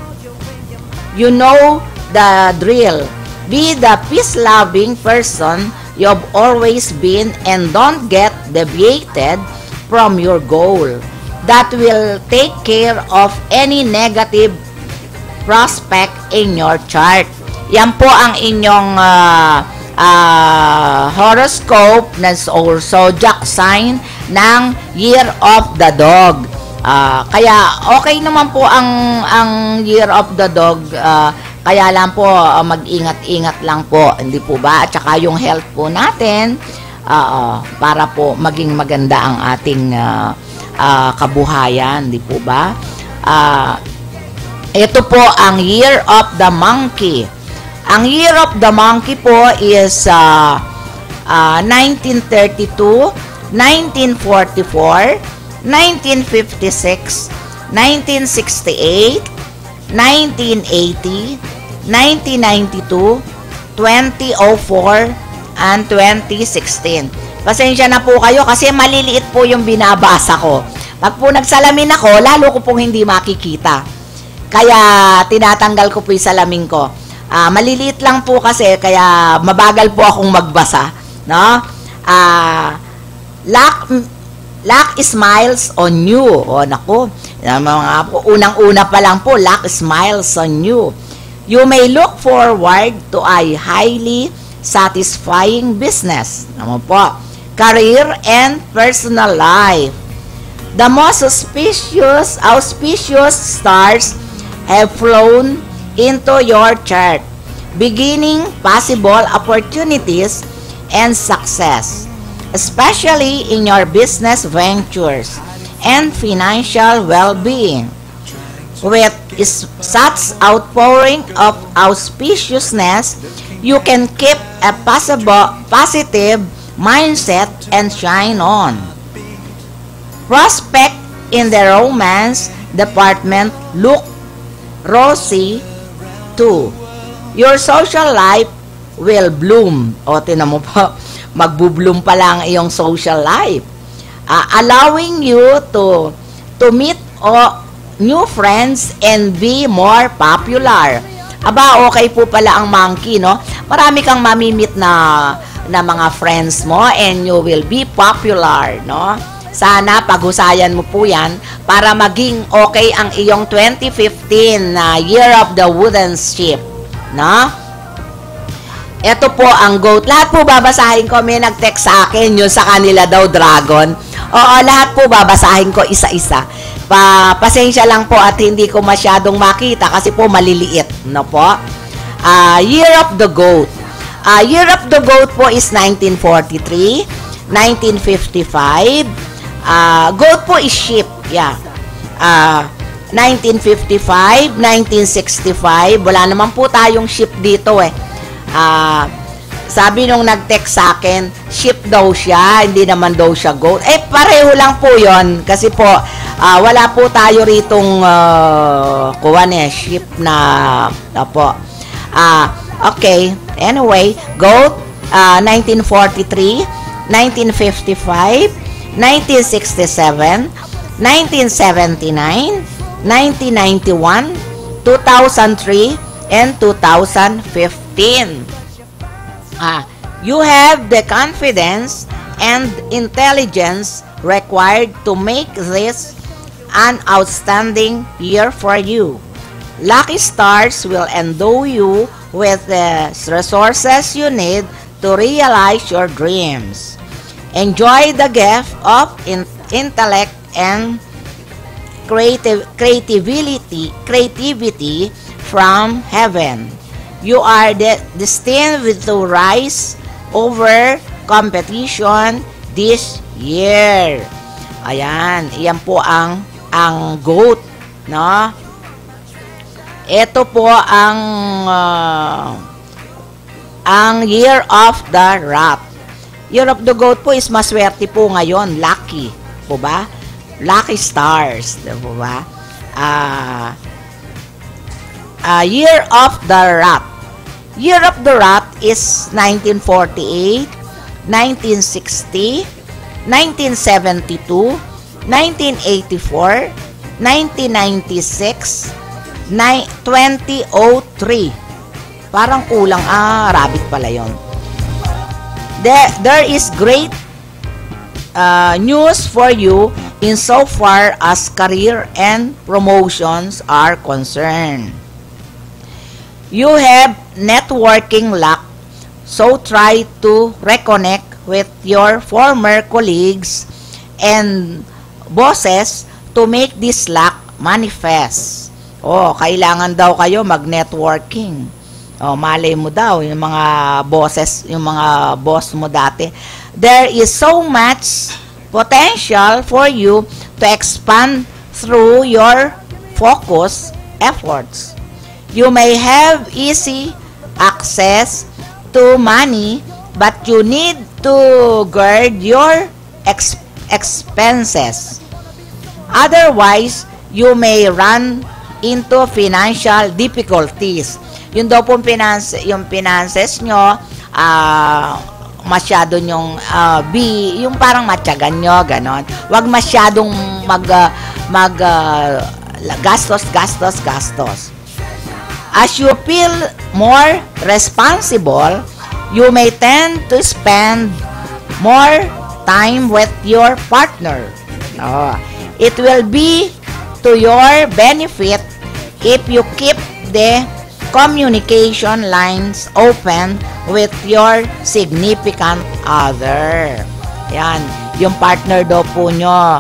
You know the drill. Be the peace-loving person you've always been and don't get deviated from your goal. That will take care of any negative prospect in your chart. Yan po ang inyong horoscope or zodiac sign ng Year of the Dog. Kaya okay naman po ang Year of the Dog. Kaya lang po mag-ingat-ingat lang po, hindi po ba? At saka yung health po natin para po maging maganda ang ating kabuhayan, hindi po ba? Ito po ang Year of the Monkey. Ang Year of the Monkey po is 1932, 1944, 1956, 1968, 1980, 1992, 2004, and 2016. Pasensya na po kayo kasi maliliit po yung binabasa ko. Pag po nagsalamin ako, lalo ko pong hindi makikita. Kaya tinatanggal ko po yung salamin ko. Maliliit lang po kasi kaya mabagal po akong magbasa, no? Luck smiles on you. O, naku. Mga unang-una pa lang po, luck smiles on you. You may look forward to a highly satisfying business. Naman po. Career and personal life. The most auspicious stars have flown into your chart, beginning possible opportunities and success, especially in your business ventures and financial well-being. With such outpouring of auspiciousness, you can keep a positive mindset and shine on. Prospect in the romance department look rosy too. Your social life will bloom. O, tinan mo pa, magbo-bloom pa lang iyong social life. Allowing you to meet new friends and be more popular. Aba, okay po pala ang monkey, no? Marami kang mamimit na mga friends mo and you will be popular, no? Sana paghusayan mo po yan para maging okay ang iyong 2015 na Year of the Wooden Ship, no? Ito po ang goat. Lahat po babasahin ko. May nag-text sa akin yun sa kanila daw dragon. Oo, lahat po babasahin ko isa-isa. Pasensya lang po at hindi ko masyadong makita kasi po maliliit, no po? Year of the Goat. Year of the Goat po is 1943, 1955. Goat po is sheep. Yeah. 1955, 1965. Wala naman po tayong sheep dito eh. Sabi nung nag-text sa akin, sheep daw siya, hindi naman daw siya goat. Eh, pareho lang po yon kasi po, wala po tayo ritong sheep na po. Okay, anyway, goat, 1943, 1955, 1967, 1979, 1991, 2003, and 2015. You have the confidence and intelligence required to make this an outstanding year for you. Lucky stars will endow you with the resources you need to realize your dreams. Enjoy the gift of intellect and creativity from heaven. You are destined to rise over competition this year. Ayan, iyan po ang goat, no? Ito po ang year of the rat. Year of the goat po is maswerte po ngayon, lucky po ba? Lucky stars, po ba? Year of the rat. Year of the rat is 1948, 1960, 1972, 1984, 1996, 2003. Parang kulang. Rabbit pala yon. There is great news for you insofar as career and promotions are concerned. You have networking luck, so try to reconnect with your former colleagues and bosses to make this luck manifest. Kailangan daw kayo mag-networking. Malay mo daw, yung mga bosses, yung mga boss mo dati. There is so much potential for you to expand through your focus efforts. You may have easy access to money, but you need to guard your expenses. Otherwise, you may run into financial difficulties. Yun daw pong yung finances nyo, masyado nyong yung parang matyagan nyo, ganon. Huwag masyadong gastos. As you feel more responsible, you may tend to spend more time with your partner. No. It will be to your benefit if you keep the communication lines open with your significant other. Yan, yung partner daw po nyo,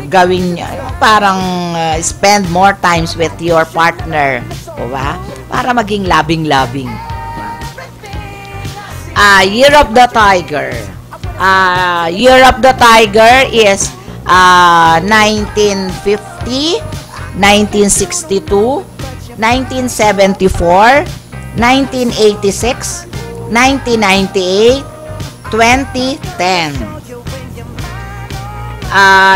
gawin parang spend more times with your partner, diba? Para maging labing-labing. Year of the Tiger. Year of the Tiger is 1950, 1962, 1974, 1986, 1998, 2010.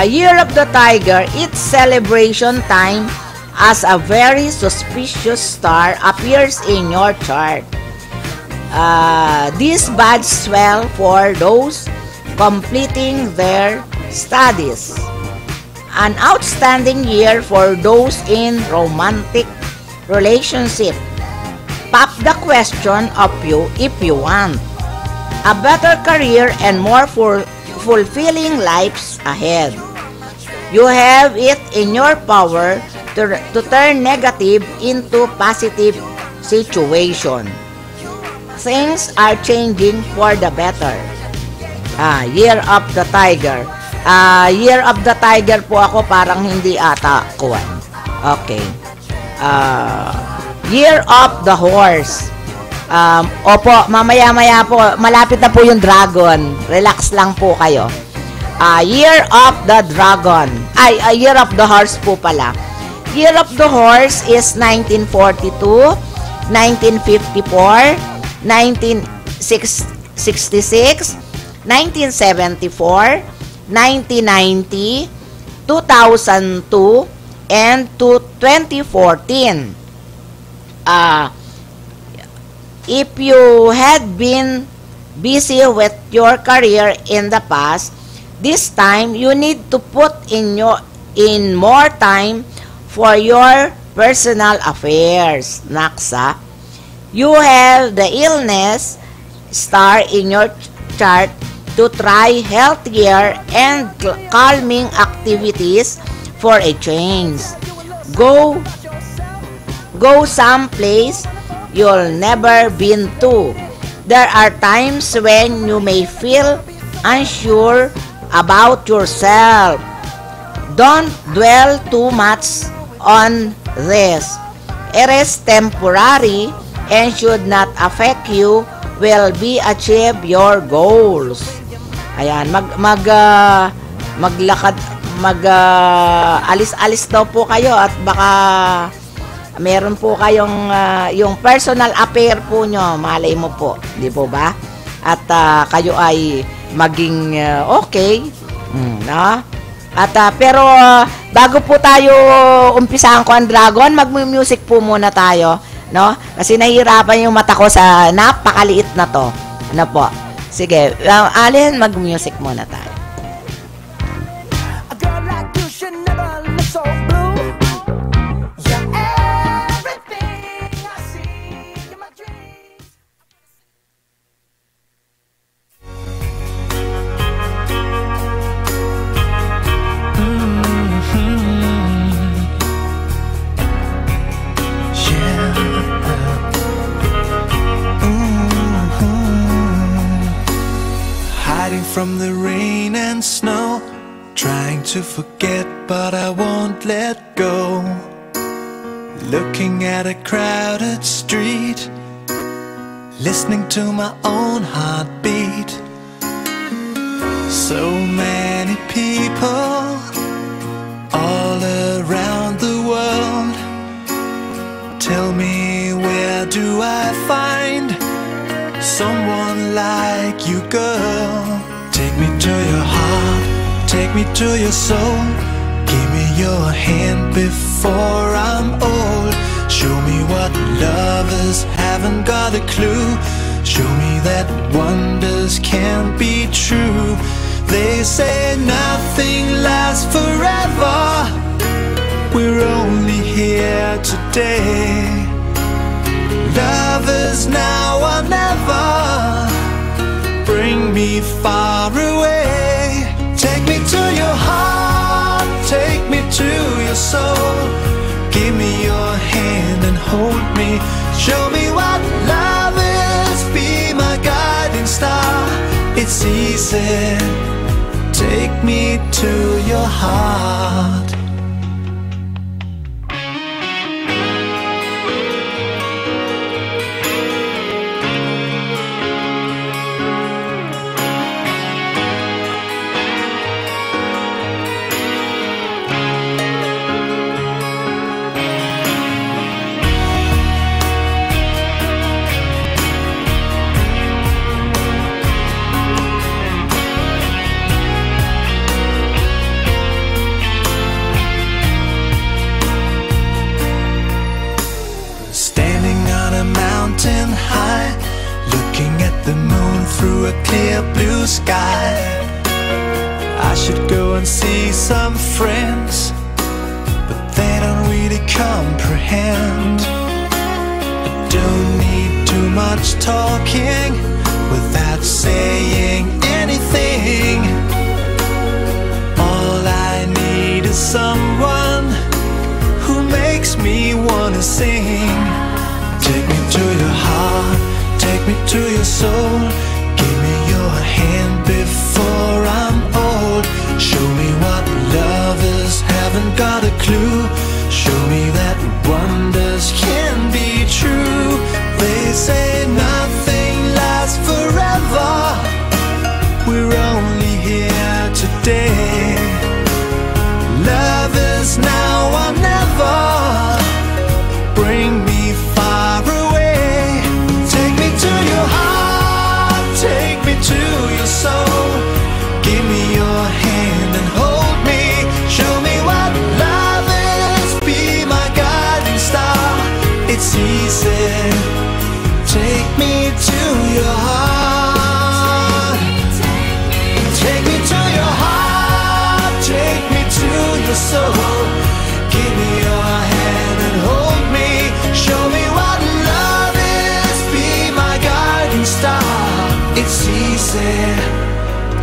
Year of the Tiger, its celebration time as a very suspicious star appears in your chart. This bodes well for those completing their studies. An outstanding year for those in romantic relationship. Pop the question of you if you want a better career and more fulfilling lives ahead. You have it in your power to turn negative into positive situation. Things are changing for the better. Year of the Tiger. Year of the Tiger po ako, parang hindi ata kuwan. Okay. Year of the Horse. Opo, mamaya-maya po, malapit na po yung dragon. Relax lang po kayo. Year of the Dragon. Year of the Horse po pala. Year of the Horse is 1942, 1954, 1966, 1974, 1990, 2002, and 2014. If you had been busy with your career in the past, this time you need to put in more time for your personal affairs. Naksa, you have the illness star in your chart to try healthier and calming activities for a change. Go someplace you'll never been to. There are times when you may feel unsure about yourself. Don't dwell too much on this. It is temporary and should not affect you will be achieve your goals. Ayan, alis-alis daw po kayo at baka meron po kayong yung personal affair po nyo, malay mo po, di po ba? At kayo ay maging okay, no? At pero bago po tayo umpisahan ko ang dragon, mag-music po muna tayo, no? Kasi nahihirapan yung mata ko sa napakaliit na to. Ano po? Sige, Allen, mag-music muna tayo. A girl like you should never look so blue. You're everything I see in my dreams. Hiding from the rain and snow, trying to forget but I won't let go. Looking at a crowded street, listening to my own heartbeat. So many people all around the world. Tell me, where do I find someone like you, girl? Take me to your heart, take me to your soul. Give me your hand before I'm old. Show me what lovers haven't got a clue. Show me that wonders can't be true. They say nothing lasts forever. We're only here today. Lovers now or never. Bring me far away. to your soul. Give me your hand and hold me. Show me what love is. Be my guiding star. It's easy. Take me to your heart. Through a clear blue sky, I should go and see some friends, but they don't really comprehend. I don't need too much talking without saying anything. All I need is someone who makes me wanna sing. Take me to your heart, take me to your soul. Give me your hand before I'm old. Show me what love is, haven't got a clue. Show me that wonders can be true. They say nothing lasts forever. We're only here today. Love is now or never. Bring me far away. Take me to your heart. Take me to your soul. Give me your hand and hold me. Show me what love is. Be my guiding star. It's easy. Take me to your heart. Take me to your heart. Take me to your soul. Give me your hand and hold me. Show me what love is. Be my guiding star. It's easy.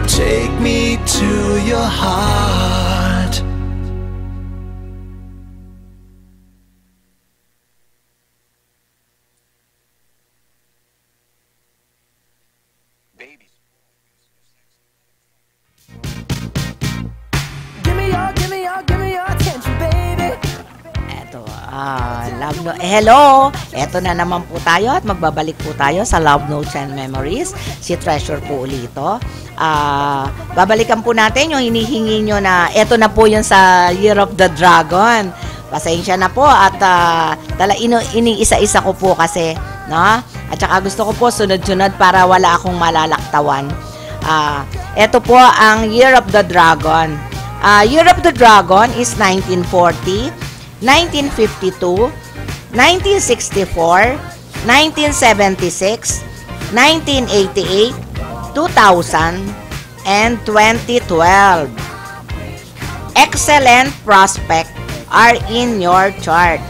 Take me to your heart. Babies. Give me your attention, baby. Eto, Love Note. Hello! Eto na naman po tayo at magbabalik po tayo sa Love Notes and Memories. Si Treasure po ulito. Babalikan po natin yung hinihingi nyo na eto na po yun sa Year of the Dragon. Pasensya na po at iniisa-isa ko po kasi, no? At saka gusto ko po sunod-sunod para wala akong malalaktawan. Eto po ang Year of the Dragon. Year of the Dragon is 1940, 1952, 1964, 1976, 1988, 2000, and 2012. Excellent prospects are in your chart.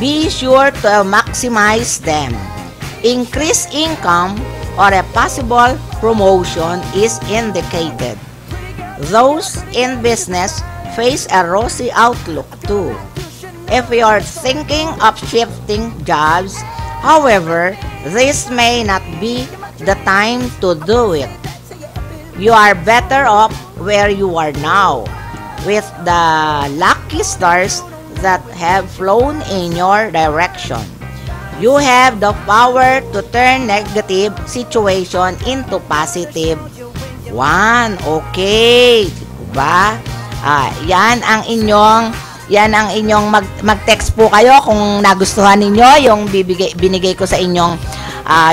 Be sure to maximize them. Increased income or a possible promotion is indicated. Those in business face a rosy outlook too. If you are thinking of shifting jobs, however, this may not be the time to do it. You are better off where you are now, with the lucky stars that have flown in your direction. You have the power to turn negative situation into positive one. Okay, diba? Yan ang inyong mag-text po kayo kung nagustuhan ninyo yung binigay ko sa inyong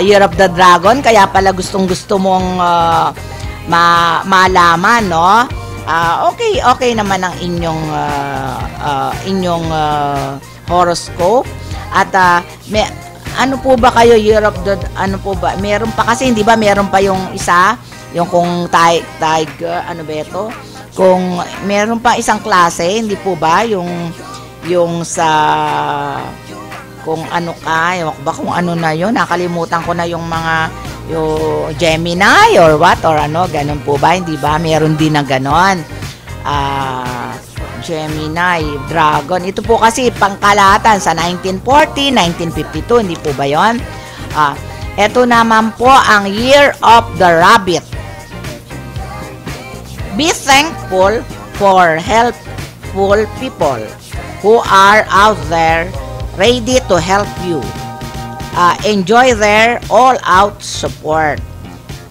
Year of the Dragon. Kaya pala gustong-gusto mong malaman, no? Okay naman ang inyong horoscope. At ano po ba kayo Year of the meron pa kasi, hindi ba meron pa yung isa, yung kung tiger, ano ba ito? Kung meron pa isang klase, hindi po ba yung sa kung ano kung ano na yun, nakalimutan ko na yung mga yung Gemini or what or ano, ganun po ba? Hindi ba meron din na ganon? Gemini, Dragon. Ito po kasi pangkalahatan sa 1940, 1952, hindi po ba yun? Ito naman po ang Year of the Rabbit. Be thankful for helpful people who are out there ready to help you. Enjoy their all-out support.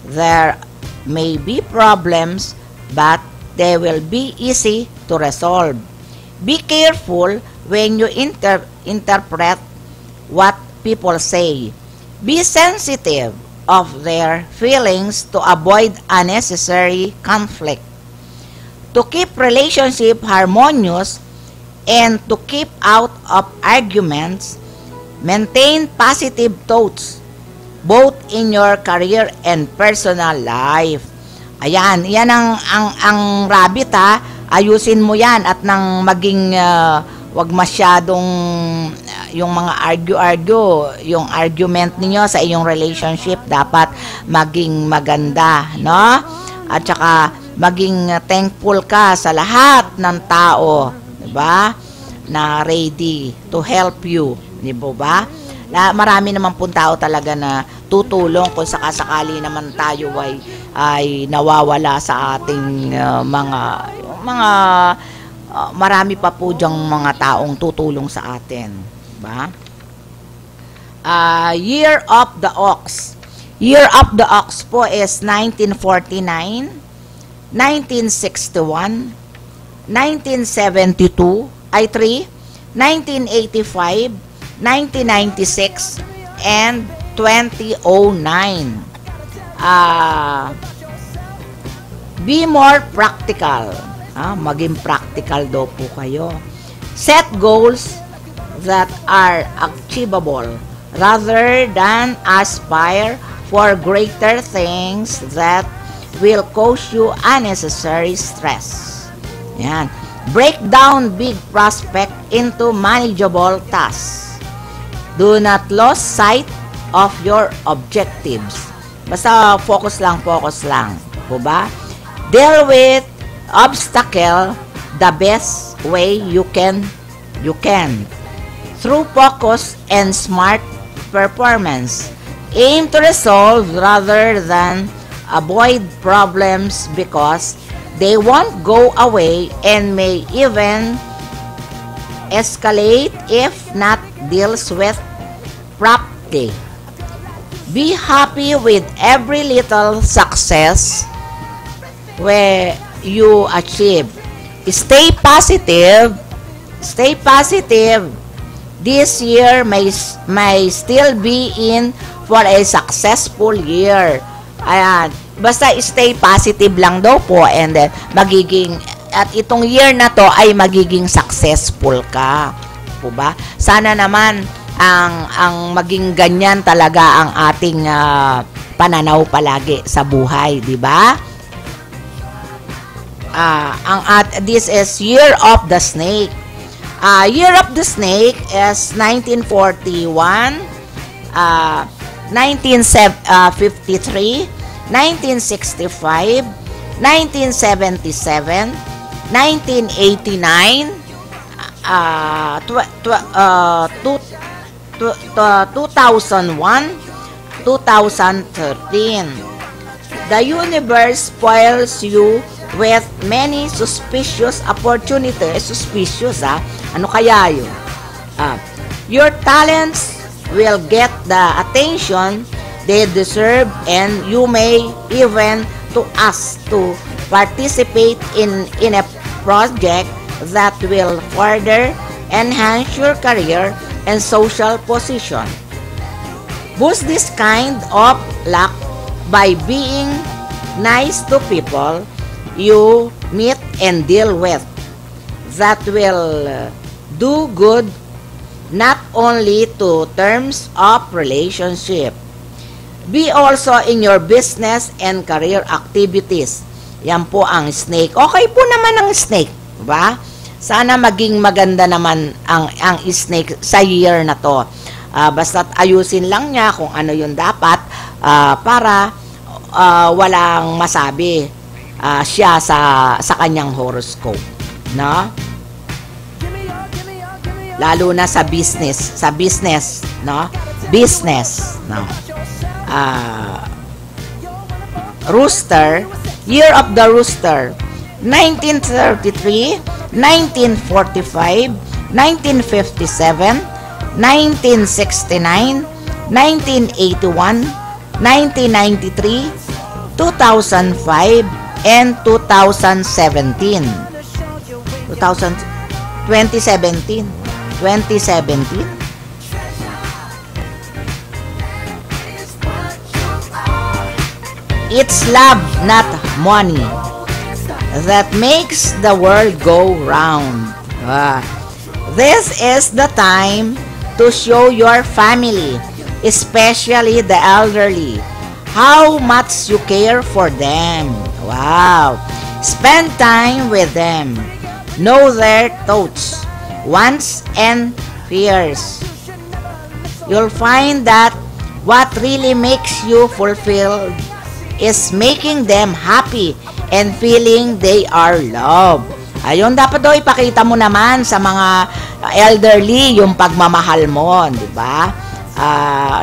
There may be problems, but they will be easy to resolve. Be careful when you interpret what people say. Be sensitive of their feelings to avoid unnecessary conflict. To keep relationship harmonious and to keep out of arguments, maintain positive thoughts both in your career and personal life. Ayan, yan ang rabbit ha. Ayusin mo yan at nang maging wag masyadong yung mga argue-argue, yung argument niyo sa iyong relationship dapat maging maganda, no? At saka maging thankful ka sa lahat ng tao, 'di ba? Na ready to help you, 'di ba? Marami naman pong tao talaga na tutulong kung sakasakali naman tayo ay nawawala sa ating marami pa po diyang mga taong tutulong sa atin, ba? Year of the Ox. Year of the Ox po is 1949, 1961, 1972, 1985, 1996, and 2009. Be more practical. Maging practical daw po kayo. Set goals that are achievable rather than aspire for greater things that will cause you unnecessary stress. Yan. Break down big prospect into manageable tasks. Do not lose sight of your objectives. Basta focus lang. Po ba? Deal with obstacle the best way you can through focus and smart performance. Aim to resolve rather than avoid problems because they won't go away and may even escalate if not dealt with properly. Be happy with every little success where you achieve. Stay positive. This year may still be in for a successful year. Ayan. Basta stay positive lang daw po and then at itong year na to ay magiging successful ka. Po ba? Sana naman ang maging ganyan talaga ang ating pananaw palagi sa buhay, di ba? This is Year of the Snake. Year of the Snake is 1941, 1953, 1965, 1977, 1989, 2001, 2013. The universe spoils you with many suspicious opportunities. Suspicious, Ano kaya yun? Your talents will get the attention they deserve and you may even to ask to participate in a project that will further enhance your career and social position. Boost this kind of luck by being nice to people you meet and deal with. That will do good not only to terms of relationship. Be also in your business and career activities. Yan po ang snake. Okay po naman ang snake, ba? Sana maging maganda naman ang snake sa year na to. Basta't ayusin lang niya kung ano yung dapat para walang masabi siya sa kanyang horoscope, no? lalo na sa business, no? Business, no? Rooster, Year of the Rooster, 1933, 1945, 1957, 1969, 1981, 1993, 2005, and 2017. 2017. It's love, not money, that makes the world go round. This is the time to show your family, especially the elderly, how much you care for them. Wow! Spend time with them. Know their thoughts, wants, and fears. You'll find that what really makes you fulfilled is making them happy and feeling they are loved. Ayun, dapat daw ipakita mo naman sa mga elderly yung pagmamahal mo, di ba?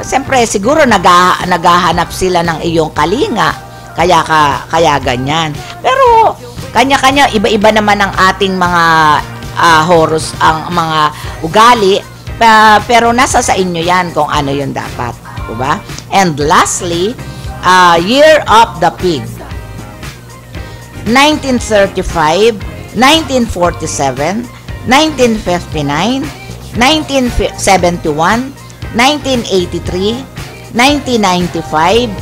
Siyempre, siguro naghahanap sila ng iyong kalinga, kaya ganyan. Pero, kanya-kanya, iba-iba naman ang ating mga horus, ang mga ugali, pero nasa sa inyo yan kung ano yung dapat, di ba? And lastly, Year of the Pig, 1935, 1947, 1959, 1971, 1983, 1995,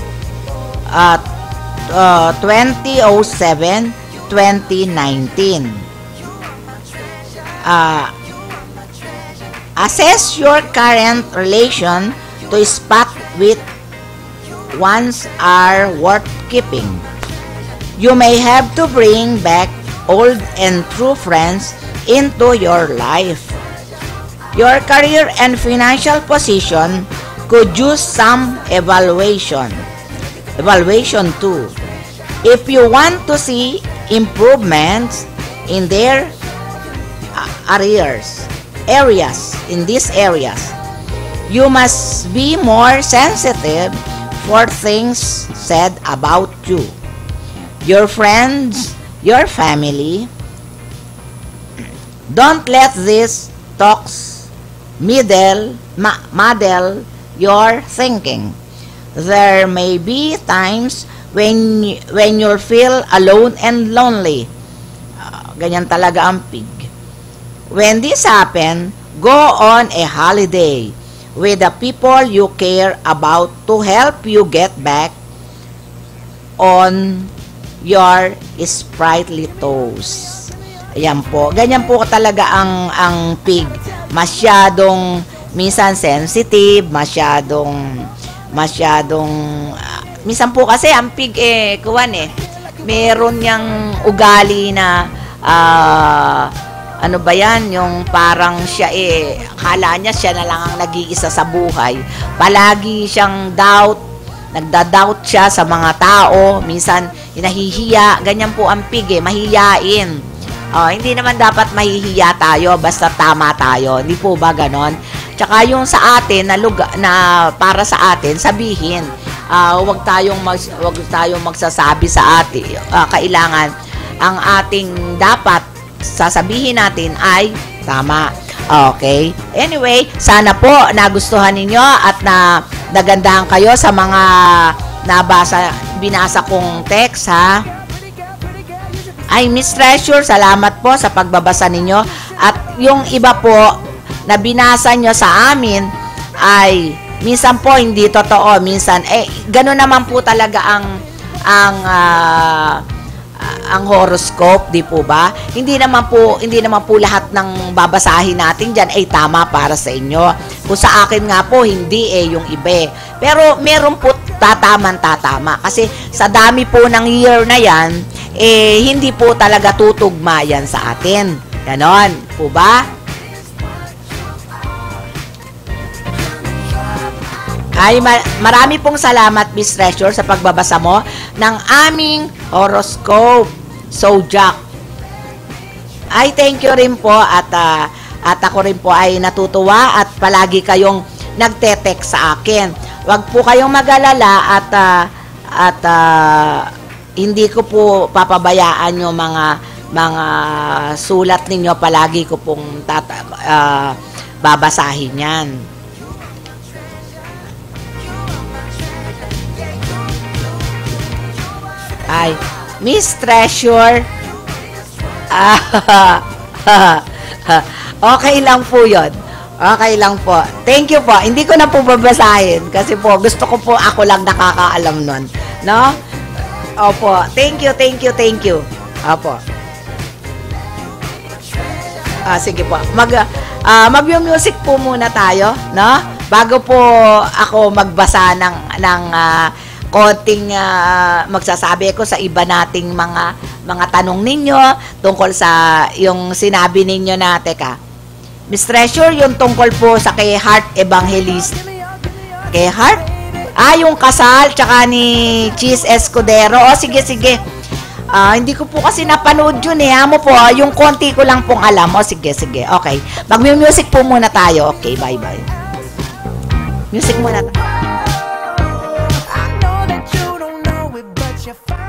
2007, 2019. Assess your current relation to spot which ones are worth keeping. You may have to bring back old and true friends into your life. Your career and financial position could use some evaluation too. If you want to see improvements in their areas, in these areas, you must be more sensitive for things said about you, your friends, your family. Don't let these talks muddle your thinking. There may be times when you'll feel alone and lonely. Ganyan talaga ang pig. When this happen, go on a holiday with the people you care about to help you get back on your sprightly toes. Ayan po. Ganyan po talaga ang pig. Masyadong minsan sensitive, masyadong minsan po kasi ang pig meron niyang ugali na ano ba yan, yung parang siya akala niya siya na lang ang nag-iisa sa buhay. Palagi siyang nagda-doubt siya sa mga tao, minsan nahihiya, ganyan po ang pig mahihiyain. Hindi naman dapat mahihiya tayo, basta tama tayo. Hindi po ba ganon? Tsaka yung sa atin na para sa atin, sabihin, wag tayong magsasabi sa atin. Kailangan ang ating dapat sasabihin natin ay tama. Okay? Anyway, sana po nagustuhan ninyo at nagandahan kayo sa mga binasa kong text, ha? Ay, Miss Treasure, salamat po sa pagbabasa ninyo. At yung iba po na binasa nyo sa amin ay minsan po hindi totoo, minsan gano'n naman po talaga ang horoscope, di po ba? Hindi naman po lahat ng babasahin natin diyan ay tama para sa inyo. Kung sa akin nga po hindi yung iba. Pero meron po tatama kasi sa dami po ng year na yan hindi po talaga tutugma yan sa atin. Ganon po ba? Ay, marami pong salamat, Miss Treasure, sa pagbabasa mo ng aming horoscope, zodiac. Ay, thank you rin po at At ako rin po ay natutuwa at palagi kayong nagte-text sa akin. Huwag po kayong mag-alala at hindi ko po papabayaan yung mga sulat ninyo. Palagi ko pong babasahin yan. Ay, Miss Treasure. Okay lang po yun. Okay lang po. Thank you po. Hindi ko na po babasahin kasi po gusto ko po ako lang nakakaalam nun. No? Opo. Thank you. Opo. Sige po. Mag-music po muna tayo, no? Bago po ako magbasa ng konting magsasabi ko sa iba nating mga tanong ninyo tungkol sa yung sinabi ninyo na, teka, Miss Treasure, yung tungkol po sa kay Heart Evangelist. Kay Heart? Yung kasal, tsaka ni Cheese Escudero. Sige. Hindi ko po kasi napanood yun Amo po, yung konti ko lang pong alam. Sige. Okay. Mag-music po muna tayo. Okay, bye-bye. Music muna tayo. I know that you don't know it, but you find